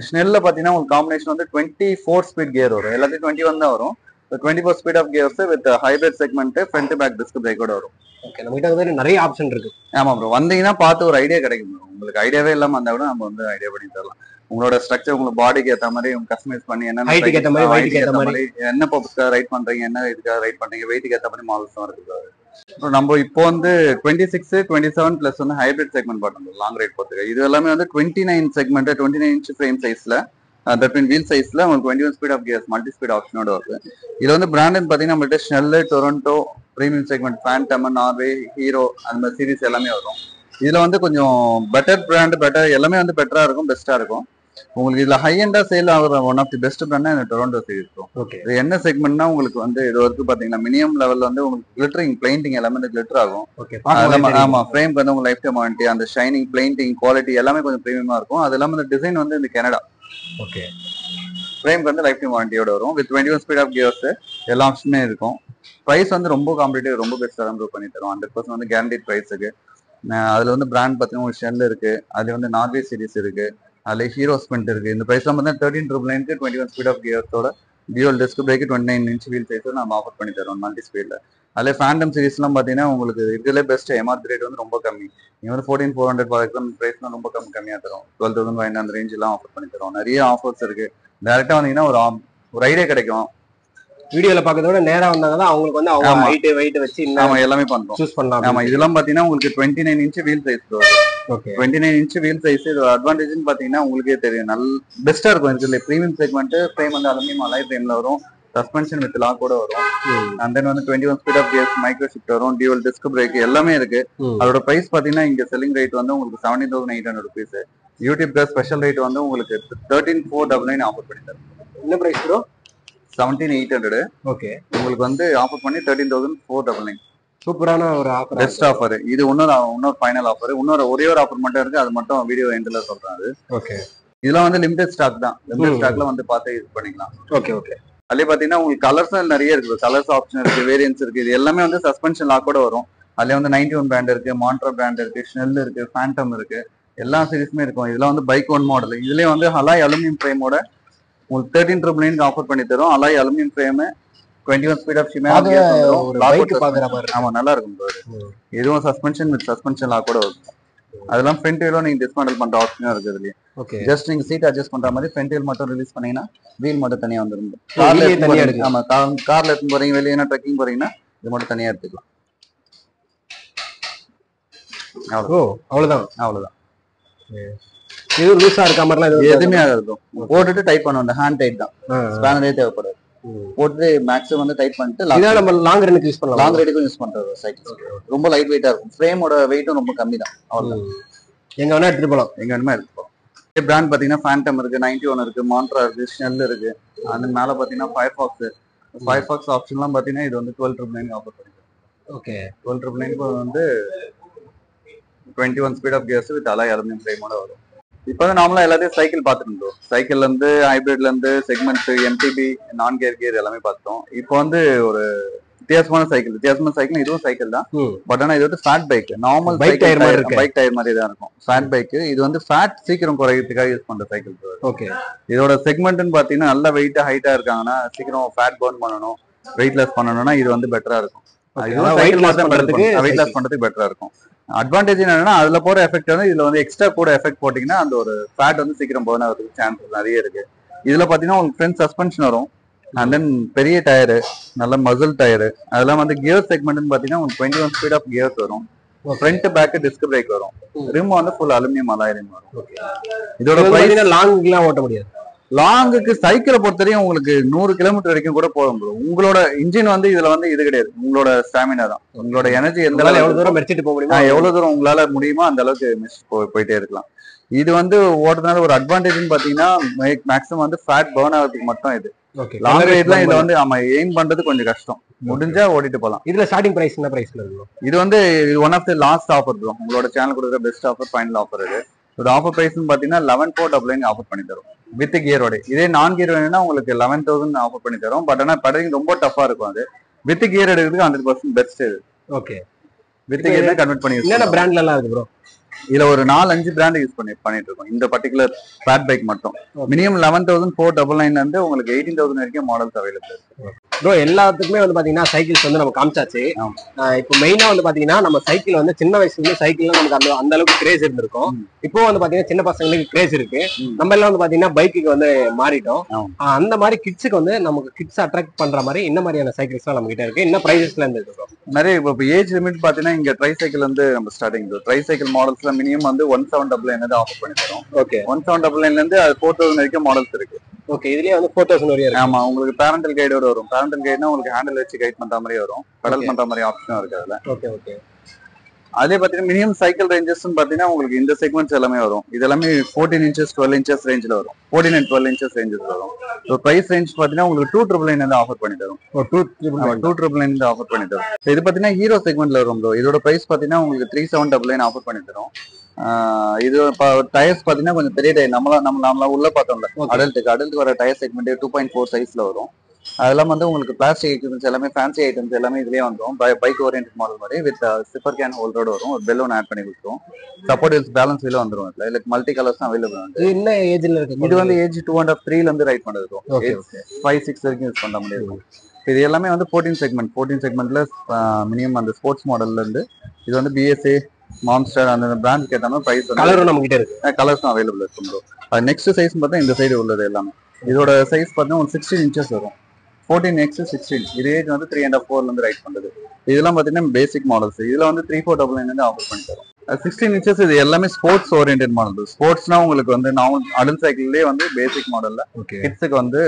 ஸ்னெல்ல பாத்தீங்கன்னா உங்களுக்கு காம்பினேஷன் வந்து 24 ஸ்பீட் கியர் வரும். எல்லாத்தையும் 21 தான் வரும். 24 speed of gears with hybrid segment front to back disc பிரேக்கோட வரும். ஓகே, நம்ம கிட்ட வந்து நிறைய ஆப்ஷன் இருக்கு. ஆமா ப்ரோ, வந்தீங்கன்னா பார்த்து ஒரு ஐடியா கிடைக்கும் bro. உங்களுக்கு ஐடியாவே இல்லாம வந்தா கூட நம்ம வந்து ஐடியா பண்ணி தரலாம். உங்களோட ஸ்ட்ரக்சர் உங்க பாடிக்கு ஏத்த மாதிரி கஸ்டமைஸ் பண்ணி என்ன ஹைட்டுக்கு ஏத்த மாதிரி, வெயிட்டுக்கு ஏத்த மாதிரி என்ன பர்பஸ்க்காக ரைட் பண்றீங்க, என்ன இதுக்காக ரைட் பண்றீங்க, வெயிட்டுக்கு ஏத்த மாதிரி மாடல்ஸ் இருக்கு. நம்ம இப்போ வந்து 26, 27 பிளஸ் வந்து ஹைபிரிட் செக்மெண்ட் பார்த்தோம் லாங் ரைட் போறதுக்கு. இது எல்லாமே வந்து 29 செக்மெண்ட் 29 இன்ச் ஃப்ரேம் சைஸ்ல தட் மீன் வீல் சைஸ்ல உங்களுக்கு 21 speed of gears multi speed ஆப்ஷனோட வருது. இது வந்து பிராண்ட் பாத்தீங்கன்னா நம்மள்ட்ட Snell, Toronto, premium segment, Phantom, Norway, Hero அந்த மாதிரி சீரிஸ் எல்லாமே வரும். இதுல வந்து கொஞ்சம் பெட்டர் பிராண்ட், பெட்டர் எல்லாமே வந்து பெட்டரா இருக்கும், பெஸ்டா இருக்கும். உங்களுக்கு இதுல ஹை எண்டா சேல் ஆகுற ஒன் ஆஃப் தி பெஸ்ட் பிராண்ட்னா இந்த டொரண்டோ சீரிஸ் இருக்கும். ஓகே, இது என்ன செக்மெண்ட்னா உங்களுக்கு வந்து இது வரைக்கும் பாத்தீங்கன்னா மினிமம் லெவல்ல வந்து உங்களுக்கு கிளிட்டரிங் பெயிண்டிங் எல்லாமே இந்த கிளிட்டர் ஆகும். ஓகே, ஆமா, ஃப்ரேம் வந்து உங்களுக்கு லைஃப் டைம் வாரண்டி, அந்த ஷைனிங், பெயிண்டிங் குவாலிட்டி எல்லாமே கொஞ்சம் பிரீமியமா இருக்கும். அது இல்லாம இந்த டிசைன் வந்து இந்த கனடா. ஓகே, ஃப்ரேம் வந்து லைஃப் டைம் வாரண்டியோட வரும் வித் 21 ஸ்பீட் ஆஃப் கியர்ஸ் எல்லா ஆப்ஷனுமே இருக்கும். பிரைஸ் வந்து ரொம்ப காம்படிட்டிவ், ரொம்ப பெஸ்ட்டாக இம்ப்ரூவ் பண்ணி தரும். 100% வந்து கேரண்டிட் பிரைஸுக்கு. அதுல வந்து பிராண்ட் பார்த்தீங்கன்னா ஒரு ஷெல் இருக்கு, அதுல வந்து நார்வே சீரிஸ் இருக்கு, அதுல ஹீரோ ஸ்பெண்ட் இருக்கு. இந்த பிரைஸ்லாம் பார்த்தீங்கன்னா 13,999 21 ஸ்பீட் ஆஃப் கியர்ஸோட dual disc brake 29 inch wheel சைஸோட நம்ம ஆஃபர் பண்ணி தரோம் மல்டி ஸ்பீட்ல. அதுல ஃபேண்டம் சீரிஸ்லாம் பார்த்தீங்கன்னா உங்களுக்கு இதுல பெஸ்ட் எம்ஆர்பி ரேட் வந்து ரொம்ப கம்மி. நீங்க வந்து 14,400 ஃபார் எக்ஸாம்பிள் பிரைஸ்லாம் ரொம்ப கம்மியா தரும். 12,500 அந்த ரேஞ்ச் எல்லாம் ஆஃபர் பண்ணி தரோம். நிறைய ஆஃபர்ஸ் இருக்கு. டைரக்டா வந்தீங்கன்னா ஒரு ஐடியா கிடைக்கும். வீடியோல பாக்கிறத விட நேரா வந்தாங்கன்னா அவங்களுக்கு வந்து அவங்க ஹைட் வெயிட் வச்சு எல்லாமே பண்றோம், சூஸ் பண்ணலாம். ஆமா, இதெல்லாம் பாத்தீங்கன்னா உங்களுக்கு 29 இன்ச் வீல் சைஸ் வரும். ஓகே, 29 இன்ச் வீல் சைஸ் இது அட்வான்டேஜ்னு பாத்தீங்கன்னா உங்களுக்கே தெரியும், நல்ல பெஸ்டா இருக்கும். இதுல பிரீமியம் செக்மெண்ட் ஃப்ரேம் வந்து அலுமினியம் அலாய் ஃப்ரேம்ல வரும், சஸ்பென்ஷன் வித் லாக் கூட வரும். அண்ட் தென் வந்து 21 speed of gears, micro shift வரும், டியூவல் டிஸ்க் பிரேக் எல்லாமே இருக்கு. அதோட பிரைஸ் பாத்தீங்கன்னா இங்க செல்லிங் ரேட் வந்து உங்களுக்கு 17,800 rupees. யூடியூப்ல ஸ்பெஷல் ரேட் வந்து உங்களுக்கு 13,499 ஆஃபர் பண்ணி தரும். என்ன பிரைஸ் ப்ரோ? 17,800. ஓகே, உங்களுக்கு வந்து ஆஃபர் பண்ணி 13,499. சூப்பரான ஒரு ஆஃபர், பெஸ்ட் ஆஃபர். இது இன்னொரு ஃபைனல் ஆஃபர். ஒரே ஒரு ஆஃபர் மட்டும் இருக்கு, அது மட்டும் வீடியோ எண்ட்ல சொல்றேன். அது ஓகே, இதெல்லாம் வந்து லிமிடெட் ஸ்டாக் தான். லிமிடெட் ஸ்டாக்ல வந்து பார்த்து யூஸ் பண்ணிக்கலாம். Okay, okay. அதுலயே பாத்தீங்கன்னா உங்களுக்கு கலர்ஸ் நிறைய இருக்கு, கலர்ஸ் ஆப்ஷன் இருக்கு, வேரியன்ஸ் இருக்கு. இது எல்லாமே வந்து சஸ்பென்ஷன் லாக் கூட வரும். அதுல வந்து 91 பிராண்ட் இருக்கு, மான்ட்ரா பிராண்ட் இருக்கு, ஸ்னெல் இருக்கு, ஃபேண்டம் இருக்கு, எல்லா சீரிஸுமே இருக்கும். இதெல்லாம் வந்து பைக் ஒன் மாடல். இதுலயே வந்து அலாய் அலுமினியம் ஃப்ரேமோட உங்களுக்கு 13,999 ஆஃபர் பண்ணி தரும். Alloy aluminium frame 21 speed of ஷிமே ஆமா, நல்லா இருக்கும். இதுவும் சஸ்பென்ஷன் வித் சஸ்பென்ஷன் லாக் கூட வரும். அதெல்லாம் ஃப்ரண்ட் வீலும் நீங்க டிஸ்மேண்டில் பண்ற ஆப்ஷனும் இருக்கு இதுலயே. ஜஸ்ட் நீங்க சீட் அட்ஜஸ்ட் பண்ற மாதிரி ஃப்ரண்ட் வீல் மட்டும் ரிலீஸ் பண்ணீங்கன்னா வீல் மட்டும் தனியா வந்துரும். ஆமா, கார்ல எடுத்து போறீங்க, வெளியே ட்ரெக்கிங் போறீங்கன்னா இது மட்டும் தனியா எடுத்துக்கலாம். அவ்வளவுதான். இது லூசா இருக்க மாதிரிலாம் எதுவுமே இருக்கும். போட்டுட்டு டைட் பண்ணுவோம், ஹேண்ட் டைட் தான், ஸ்பேனரே தேவைப்படாது. போட்டு மேக்ஸிமம் வந்து டைட் பண்ணிட்டு நம்ம லாங் ரைடுக்கு யூஸ் பண்ணலாம். லாங் ரைடுக்கு யூஸ் பண்றது சைக்கிள் ரொம்ப லைட் வெயிட்டா இருக்கும். ஃப்ரேமோட வெயிட்டும் ரொம்ப கம்மி தான். அவ்வளவுதான். எங்க வேணா எடுத்துட்டு போலாம், எடுத்து போலாம். பிராண்ட் பாத்தீங்கன்னா ஃபேண்டம் இருக்கு, 91 இருக்கு, மான்ட்ரா இருக்கு, ஸ்னெல் இருக்கு. அந்த மேல பாத்தீங்கன்னா ஃபயர்ஃபாக்ஸ் ஆப்ஷன்லாம் பாத்தீங்கன்னா இது வந்து 12,999 ஆஃபர் பண்ணிருக்கோம். ஓகே, 12,999 வந்து 21 speed of gears with alloy aluminium ஃப்ரேமோட வரும். இப்போ வந்து நார்மலா எல்லாத்தையும் சைக்கிள் பார்த்துருந்தோம். சைக்கிள்ல இருந்து ஹைபிரிட்ல இருந்து செக்மெண்ட், எம்டிபி, நான் கியர் எல்லாமே பார்த்தோம். இப்போ வந்து ஒரு வித்தியாசமான சைக்கிள். இதுவும் சைக்கிள் தான், பட் ஆனா இது வந்து fat bike. Normal bike tyre மாதிரி தான் இருக்கும். Fat bike. இது வந்து ஃபேட் சீக்கிரம் குறைக்கிறதுக்காக யூஸ் பண்ற சைக்கிள். ஓகே, இதோட செக்மெண்ட்னு பாத்தீங்கன்னா நல்ல வெயிட்டா ஹைட்டா இருக்காங்கன்னா சீக்கிரம் ஃபேட் பர்ன் பண்ணணும், வெயிட் லாஸ் பண்ணணும்னா இது வந்து பெட்டரா இருக்கும். வெயிட் லாஸ் பண்றதுக்கு பெட்டரா இருக்கும். அட்வான்டேஜ் என்னன்னா அதுல போற எஃபெக்ட் வந்து இதுல வந்து எக்ஸ்ட்ரா கூட எஃபெக்ட் போட்டீங்கன்னா அந்த ஒரு ஃபேட் வந்து சீக்கிரம் பர்ன் ஆகிறதுக்கு சான்சஸ் நிறைய இருக்கு. இதுல பாத்தீங்கன்னா உங்களுக்கு ஃப்ரண்ட் சஸ்பென்ஷன் வரும், அண்ட் தென் பெரிய டயரு, நல்ல மசில் டயரு. அதெல்லாம் வந்து கியர் செக்மெண்ட்னு பாத்தீங்கன்னா உங்களுக்கு 21 ஸ்பீட் ஆஃப் கியர்ஸ் வரும், ஃப்ரண்ட் பேக் டிஸ்க் பிரேக் வரும், ரிம் வந்து ஃபுல் அலுமினியம் அலாய் ரிம் வரும். இதோட பிரைஸ் லாங்லாம் ஓட்ட முடியாது. லாங்குக்கு சைக்கிளை பொறுத்தவரையும் உங்களுக்கு 100 கிலோமீட்டர் வரைக்கும் கூட போகும். உங்களோட இன்ஜின் வந்து இதுல வந்து இது கிடையாது, உங்களோட ஸ்டாமினா தான். உங்களோட எனர்ஜி எவ்வளவு தூரம் மெரிச்சிட்டு போக முடியுமா, எவ்வளவு தூரம் உங்களால முடியுமோ அந்த அளவுக்கு போயிட்டே இருக்கலாம். இது வந்து ஓட்டுறதுனால ஒரு அட்வான்டேஜ்னு பாத்தீங்கன்னா மேக்ஸிமம் வந்து ஃபேட் பர்ன் ஆகிறதுக்கு மட்டும். இது லாங் ரைட்லாம் இதுல வந்து எய்ம் பண்றது கொஞ்சம் கஷ்டம், முடிஞ்சா ஓட்டிட்டு போலாம். இதுல ஸ்டார்டிங் பிரைஸ் என்ன பிரைஸ்ல இருக்கும்? இது வந்து one of the last offer bro. உங்களோட சேனல் கொடுக்குற பெஸ்ட் ஆஃபர், ஃபைனல் ஆஃபர். இது ஆஃபர் பிரைஸ்னு பாத்தீங்கன்னா 11,499 ஆஃபர் பண்ணி தரும் வித் கியரோட. இதே நான் கியர் வேணும்னா உங்களுக்கு 11,000 ஆஃபர் பண்ணி தரும். பட் ஆனா பெடலிங் ரொம்ப டஃபா இருக்கும். அது வித் கியர் எடுக்கிறதுக்கு 100% பெஸ்ட். இது ஓகே, வித் கியர் தான் கன்வெர்ட் பண்ணி. என்னென்ன பிராண்ட்ல எல்லாம் இருக்கு ப்ரோ? இதுல ஒரு 4-5 பிராண்ட் யூஸ் பண்ணிட்டு இருக்கோம். இந்த பர்டிகுலர் ஃபேட் பைக் மட்டும் மினிமம் 11,499 வந்து உங்களுக்கு 18,000 வரைக்கும் மாடல்ஸ் அவைலபிள் இருக்கு. ப்ரோ எல்லாத்துக்குமே வந்து பாத்தீங்கன்னா சைக்கிள்ஸ் வந்து நம்ம காமிச்சாச்சு. இப்போ மெயினா வந்து பாத்தீங்கன்னா நம்ம சைக்கிள் வந்து சின்ன வயசுல இருந்து சைக்கிள்ல நமக்கு அந்த அளவுக்கு கிரேஸ் இருந்திருக்கும். இப்போ வந்து பாத்தீங்கன்னா சின்ன பசங்களுக்கு கிரேஸ் இருக்கு. நம்ம எல்லாம் வந்து பாத்தீங்கன்னா பைக்குக்கு வந்து மாறிட்டோம். அந்த மாதிரி கிட்ஸுக்கு வந்து நமக்கு கிட்ஸ் அட்ராக்ட் பண்ற மாதிரி என்ன மாதிரியான சைக்கிள்ஸ் எல்லாம் நம்ம கிட்ட இருக்கு, என்ன பிரைசஸ்ல இருந்து இருக்கு? நிறைய இப்போ ஏஜ் லிமிட் பாத்தீங்கன்னா இங்க ட்ரை சைக்கிள் வந்து நம்ம ஸ்டார்டிங் ட்ரை சைக்கிள் மாடல்ஸ்ல மினிமம் வந்து 1799 ஆஃபர் பண்ணி தரோம். ஓகே, 1799 இருந்து 4000 வரைக்கும் மாடல்ஸ் இருக்கு. ஓகே, இதுலயே வந்து 4000 வரையும் இருக்கு. ஆமா, உங்களுக்கு பேரண்டல் கைடோட வரும். பேரண்டல் கைட்னா உங்களுக்கு ஹேண்டில் வச்சு கைட் பண்ற மாதிரி வரும், பெடல் பண்ற மாதிரி ஆப்ஷனும் இருக்கு அதுல. Okay, okay. அதே பாத்தீங்கன்னா மினிமம் சைக்கிள் ரேஞ்சஸ் பாத்தீங்கன்னா உங்களுக்கு இந்த செக்மெண்ட்ஸ் எல்லாமே வரும். இது எல்லாமே 14 inches 12 inches ரேஞ்சில் வரும். 14 and 12 inches ரேஞ்சஸ் வரும். ஸோ பிரைஸ் ரேஞ்ச் பாத்தீங்கன்னா உங்களுக்கு 299 வந்து ஆஃபர் பண்ணி தரும். 299 ஆஃபர் பண்ணி தரும். இது பாத்தீங்கன்னா ஹீரோ செக்மெண்ட்ல வரும் ப்ரோ. இதோட பிரைஸ் பாத்தீங்கன்னா உங்களுக்கு 3799 ஆஃபர் பண்ணி தரும். இது டயர்ஸ் பாத்தீங்கன்னா கொஞ்சம் பெரிய டயர், நம்மளா உள்ள பார்த்தோம்ல அடல்ட்டுக்கு வர டயர் செக்மெண்ட் 2.4 சைஸ்ல வரும். அதெல்லாம் வந்து உங்களுக்கு பிளாஸ்டிக் ஐட்டம்ஸ் எல்லாமே, ஃபேன்சி ஐட்டம்ஸ் எல்லாமே இதுலயே வந்துடும். பைக் ஓரியன்ட் மாடல் மாதிரி வித் சிப்பர் கேன் ஹோல்டரோட வரும். ஒரு பெல் ஒன்று ஆட் பண்ணி கொடுத்துரும். சப்போர்ட் வீல்ஸ் பேலன்ஸ் வீலும் வந்துடும். இதுல மல்டி கலர்ஸ் அவைலபிள் வந்து. என்ன ஏஜ்ல இருக்கு? இது வந்து ஏஜ் 2.5 3 இருந்து ரைட் பண்ணுறோம். 5-6 வரைக்கும் யூஸ் பண்ண முடியும். இது எல்லாமே வந்து 14 செக்மெண்ட்ல மினிமம் அந்த ஸ்போர்ட்ஸ் மாடல்ல இருந்து இது வந்து பிஎஸ்ஏ மான்ஸ்டர் அந்த பிராண்ட் கேட்ட மாதிரி பிரைஸ் கலரும் நம்ம கிட்ட இருக்கு. கலர்ஸும் அவைலபிள் இருக்கும். அது நெக்ஸ்ட் சைஸ் பார்த்தா இந்த சைடு உள்ளது எல்லாமே. இதோட சைஸ் பார்த்தீங்கன்னா ஒரு 16 inches வரும். 14x 16. இது ஏஜ் வந்து 3.5 4 இருந்து ரைட் பண்றது. இதெல்லாம் பாத்தீங்கன்னா பேசிக் மாடல்ஸ். இதுல வந்து 3499 வந்து ஆஃபர் பண்ணி தரும். 16 inches இது எல்லாமே ஸ்போர்ட்ஸ் ஓரியன்ட் மாடல். ஸ்போர்ட்ஸ்னா உங்களுக்கு வந்து அடல்ட் சைக்கிள்லயே வந்து பேசிக் மாடல்ல கிட்ஸுக்கு வந்து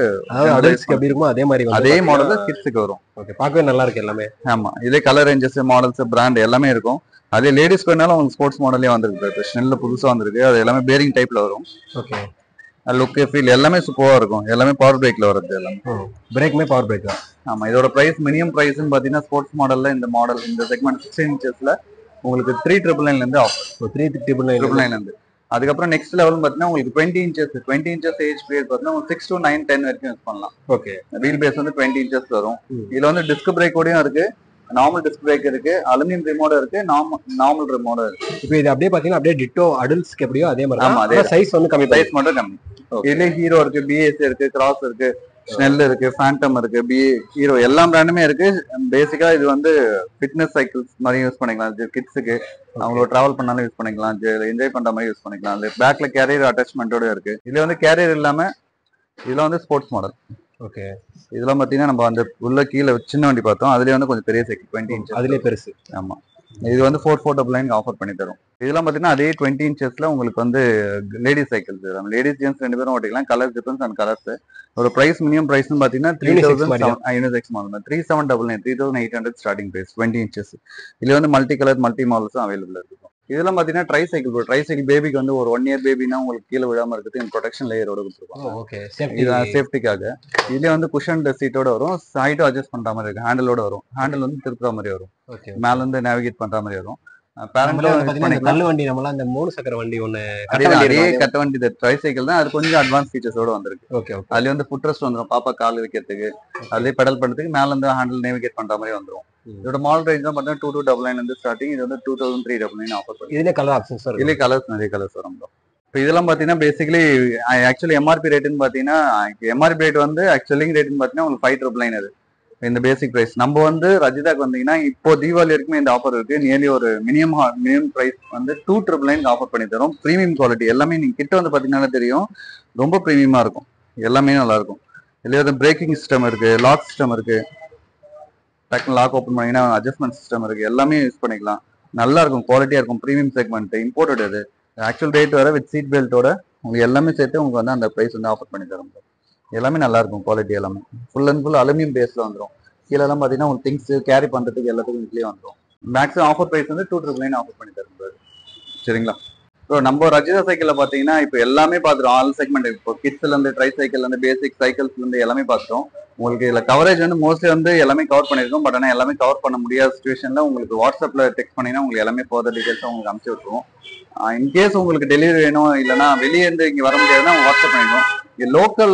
அடல்ட்ஸ்க்கு எப்படி இருக்குமோ அதே மாடல்ல கிட்ஸுக்கு வரும். ஓகே, பார்க்கவே நல்லா இருக்கு எல்லாமே. ஆமா, இதே கலர் ரேஞ்சஸ் மாடல்ஸ் பிராண்ட் எல்லாமே இருக்கும். அதே லேடிஸ் வேணாலும் உங்களுக்கு ஸ்போர்ட்ஸ் மாடலே வந்திருக்கு. ஸ்னெல்ல புதுசா வந்திருக்கு. அது எல்லாமே பேரிங் டைப்ல வரும். ஓகே, லுக் ஃபீல் எல்லாமே சூப்பரா இருக்கும். எல்லாமே பவர் பிரேக்ல வருது. எல்லாமே பிரேக்குமே பவர் பிரேக் தான். ஆமா, இதோட பிரைஸ் மினிமம் பிரைஸ் பாத்தீங்கன்னா ஸ்போர்ட்ஸ் மாடல்ல இந்த செக்மெண்ட் 16 inchesல உங்களுக்கு 399 இருந்து ஆஃபர். 399 இருந்து. அதுக்கப்புறம் நெக்ஸ்ட் லெவல் பாத்தீங்கன்னா உங்களுக்கு 20 inches ஏஜ் பீரியட் பாத்தீங்கன்னா 6 to 9 10 வரைக்கும் யூஸ் பண்ணலாம். ஓகே, வீல் பேஸ் வந்து 20 inches வரும். இதுல வந்து டிஸ்க் பிரேக்கோடயும் இருக்கு, நார்மல் டிஸ்க் பிரேக் இருக்கு, அலுமினியம் ரிமோட் இருக்கு, நார்மல் ரிமோட் இருக்கு. இப்போ இது அப்படியே பாத்தீங்கன்னா அப்படியே டிட்டோ அடல்ட்ஸ்க்கு எப்படியோ அதே மாதிரி. ஆமா, அதே சைஸ் வந்து கம்மி, சைஸ் மட்டும் கம்மி. இதுல ஹீரோ இருக்கு, பிஎஸ்சி இருக்கு, கிராஸ் இருக்கு, ஸ்னெல் இருக்கு, ஃபேண்டம் இருக்கு, ஹீரோ எல்லா பிராண்டுமே இருக்கு. பேசிக்கா இது வந்து ஃபிட்னஸ் சைக்கிள்ஸ் மாதிரி யூஸ் பண்ணிக்கலாம். கிட்ஸுக்கு அவங்களோட டிராவல் பண்ணாலும் யூஸ் பண்ணிக்கலாம், என்ஜாய் பண்ற மாதிரி யூஸ் பண்ணிக்கலாம். அது பேக்ல கேரியர் அட்டாச்மெண்டோட இருக்கு. இதுல வந்து கேரியர் இல்லாம இதுல வந்து ஸ்போர்ட்ஸ் மாடல். ஓகே, இதெல்லாம் பாத்தீங்கன்னா நம்ம அந்த உள்ள கீழே சின்ன வண்டி பார்த்தோம், அதுலயே வந்து கொஞ்சம் பெரிய சைக்கிள் 20 inches அதுலயே பெருசு. ஆமா, இது வந்து 4499 ஆஃபர் பண்ணி தரும். இதெல்லாம் பாத்தீங்கன்னா அதே 20 inchesல உங்களுக்கு வந்து லேடிஸ் சைக்கிள்ஸ், லேடிஸ் ஜென்ட்ஸ் 2 பேரும் ஓட்டிக்கலாம். Colour difference and colours. ஒரு பிரைஸ் மினிமம் பிரைஸ் பாத்தீங்கன்னா 3800 ஸ்டார்டிங் பிரைஸ் 20 inches. இதுல வந்து மல்டி கலர் மல்டி மாடல்ஸும் அவைலபிள் இருக்கும். இதெல்லாம் பாத்தீங்கன்னா ட்ரை சைக்கிள் பேபிக்கு வந்து ஒரு 1 year பேபினா உங்களுக்கு கீழே விழாம இருக்கிறதுக்கு ப்ரொடெக்ஷன் லேயரோட கொடுத்துருப்பாங்க. சேஃப்டிக்காக. இதுல வந்து குஷன் சீட்டோட வரும். சைடும் அட்ஜஸ்ட் பண்ற மாதிரி இருக்கு. ஹேண்டிலோட வரும். ஹேண்டில் வந்து திருப்புற மாதிரி வரும். மேல இருந்து நேவிகேட் பண்ற மாதிரி வரும். கல்லு வண்டி நம்மள அந்த 3 சக்கர வண்டி ஒண்ணு கட்ட வண்டி ட்ரை சைக்கிள் தான். அது கொஞ்சம் அட்வான்ஸ் ஃபீச்சர்ஸோட வந்திருக்கு. அதுல வந்து ஃபுட் ரெஸ்ட் வந்துடும், பாப்பா கால் வைக்கிறதுக்கு, அதுலயே பெடல் பண்றதுக்கு, மேல இருந்து ஹேண்டில் நேவிகேட் பண்ற மாதிரி வந்துடும். இதோட மாடல் ரேஞ்ச் தான் பார்த்தீங்கன்னா 2299 இருந்து ஸ்டார்டிங். இது வந்து 2399 ஆஃபர் பண்ணுது. இதுல கலர் ஆப்ஷன்ஸ் வரும். இதுல கலர்ஸ் நிறைய கலர்ஸ் வரும். இப்போ இதெல்லாம் பாத்தீங்கன்னா பேசிக்கலி ஆக்சுவலி எம்ஆர்பி ரேட்னு பாத்தீங்கன்னா எம்ஆர்பி ரேட் வந்து ஆக்சுவலி ரேட்னு பாத்தீங்கன்னா உங்களுக்கு 5999 அது இந்த பேசிக் பிரைஸ். நம்ம வந்து ரஜிதாக்கு வந்தீங்கன்னா இப்போ தீபாவளி வரைக்குமே இந்த ஆஃபர் இருக்கு. நியர்லி ஒரு மினிமம் பிரைஸ் வந்து 2999 ஆஃபர் பண்ணி தரும். ப்ரீமியம் குவாலிட்டி எல்லாமே நீங்க கிட்ட வந்து பாத்தீங்கன்னா தெரியும், ரொம்ப ப்ரீமியமா இருக்கும். எல்லாமே நல்லா இருக்கும். இதுல வந்து பிரேக்கிங் சிஸ்டம் இருக்கு, லாக் சிஸ்டம் இருக்கு, டக்குனு லாக் ஓப்பன் பண்ணீங்கன்னா அட்ஜஸ்ட்மெண்ட் சிஸ்டம் இருக்கு. எல்லாமே யூஸ் பண்ணிக்கலாம். நல்லா இருக்கும், குவாலிட்டியா இருக்கும். ப்ரீமியம் செக்மெண்ட், இம்போர்ட்டட் இது. ஆக்சுவல் ரேட் வர வித் சீட் பெல்ட்டோட உங்களுக்கு எல்லாமே சேர்த்து உங்களுக்கு வந்து அந்த பிரைஸ் வந்து ஆஃபர் பண்ணி தரும். எல்லாமே நல்லா இருக்கும், குவாலிட்டி எல்லாமே. ஃபுல் அண்ட் ஃபுல் அலுமினியம் பேஸ்ல வந்துடும். கீழே எல்லாம் பாத்தீங்கன்னா உங்களுக்கு திங்ஸ் கேரி பண்றதுக்கு எல்லாத்துக்கும் இதுலயே வந்துடும். மேக்ஸிமம் ஆஃபர் பிரைஸ் வந்து 299 ஆஃபர் பண்ணி தரும். சரிங்களா? ஸோ நம்ம ரஜிதா சைக்கிள்ல பாத்தீங்கன்னா இப்போ எல்லாமே பார்த்துட்டோம். ஆல் செக்மெண்ட், இப்போ கிட்ஸ்ல இருந்து ட்ரை சைக்கிள்ல இருந்து பேசிக் சைக்கிள்ஸ்ல இருந்து எல்லாமே பார்த்துட்டோம். உங்களுக்கு இதுல கவரேஜ் வந்து மோஸ்ட்லி வந்து எல்லாமே கவர் பண்ணிருக்கோம். பட் ஆனால் எல்லாமே கவர் பண்ண முடியாத சுச்சுவேஷன்ல உங்களுக்கு வாட்ஸ்அப்ல டெக்ஸ்ட் பண்ணீங்கன்னா உங்களுக்கு எல்லாமே ஃபர்தர் டீடைல்ஸ் உங்களுக்கு அனுப்பிச்சு விட்டுருவோம். இன்கேஸ் உங்களுக்கு டெலிவரி வேணும் இல்லைன்னா வெளியே இருந்து இங்க வர முடியாதுன்னா வாட்ஸ்அப் பண்ணிடுவோம். லோக்கல்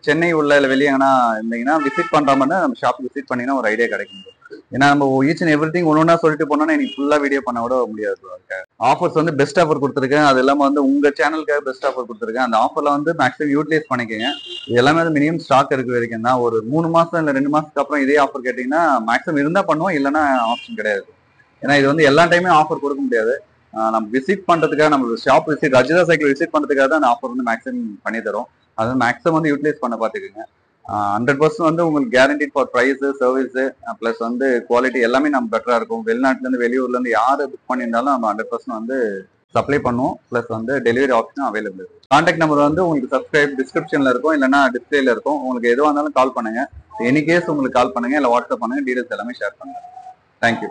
சென்னை உள்ள இல்லை வெளியே எங்கன்னா இருந்தீங்கன்னா விசிட் பண்ற மாதிரி நம்ம ஷாப் விசிட் பண்ணீங்கன்னா ஒரு ஐடியா கிடைக்கும். ஏன்னா நம்ம ஈச் அண்ட் எவ்ரி திங் ஒன்னொன்னா சொல்லிட்டு போனோம்னா எனக்கு ஃபுல்லா வீடியோ பண்ண விட முடியாது. ஆஃபர்ஸ் வந்து பெஸ்ட் ஆஃபர் கொடுத்துருக்கேன். அது இல்லாம வந்து உங்க சேனலுக்காக பெஸ்ட் ஆஃபர் கொடுத்துருக்கேன். அந்த ஆஃபர்ல வந்து மேக்ஸிமம் யூட்டிலைஸ் பண்ணிக்கோங்க. இது எல்லாமே வந்து மினிமம் ஸ்டாக் இருக்க வரைக்கும் தான். ஒரு 3 மாசம் இல்ல 2 மாசத்துக்கு அப்புறம் இதே ஆஃபர் கேட்டீங்கன்னா மேக்ஸிமம் இருந்தா பண்ணுவோம், இல்லைன்னா ஆப்ஷன் கிடையாது. ஏன்னா இது வந்து எல்லா டைமே ஆஃபர் கொடுக்க முடியாது. நம்ம விசிட் பண்றதுக்காக, நம்ம shop visit, Rajitha cycle visit பண்றதுக்காக தான் அந்த ஆஃபர் வந்து மேக்ஸிமம் பண்ணி தரும். அது மேக்ஸிமம் வந்து யூட்டிலைஸ் பண்ண பாத்துக்கோங்க. 100% வந்து உங்களுக்கு guaranteed for price, service plus வந்து குவாலிட்டி எல்லாமே நம்ம பெட்டரா இருக்கும். வெளிநாட்டுல இருந்து வெளியூர்ல இருந்து யாரு புக் பண்ணியிருந்தாலும் நம்ம 100% வந்து சப்ளை பண்ணுவோம். பிளஸ் வந்து டெலிவரி ஆப்ஷனும் அவைலபிள் இருக்கு. கான்டாக்ட் நம்பர் வந்து உங்களுக்கு சப்ஸ்கிரைப் டிஸ்கிரிப்ஷன்ல இருக்கும், இல்லைன்னா டிஸ்பிளேல இருக்கும். உங்களுக்கு எதுவாக இருந்தாலும் கால் பண்ணுங்க. எனி கேஸ் உங்களுக்கு கால் பண்ணுங்க, இல்லை வாட்ஸ்அப் பண்ணுங்க, டீடைல்ஸ் எல்லாமே ஷேர் பண்ணுங்க. தேங்க்யூ.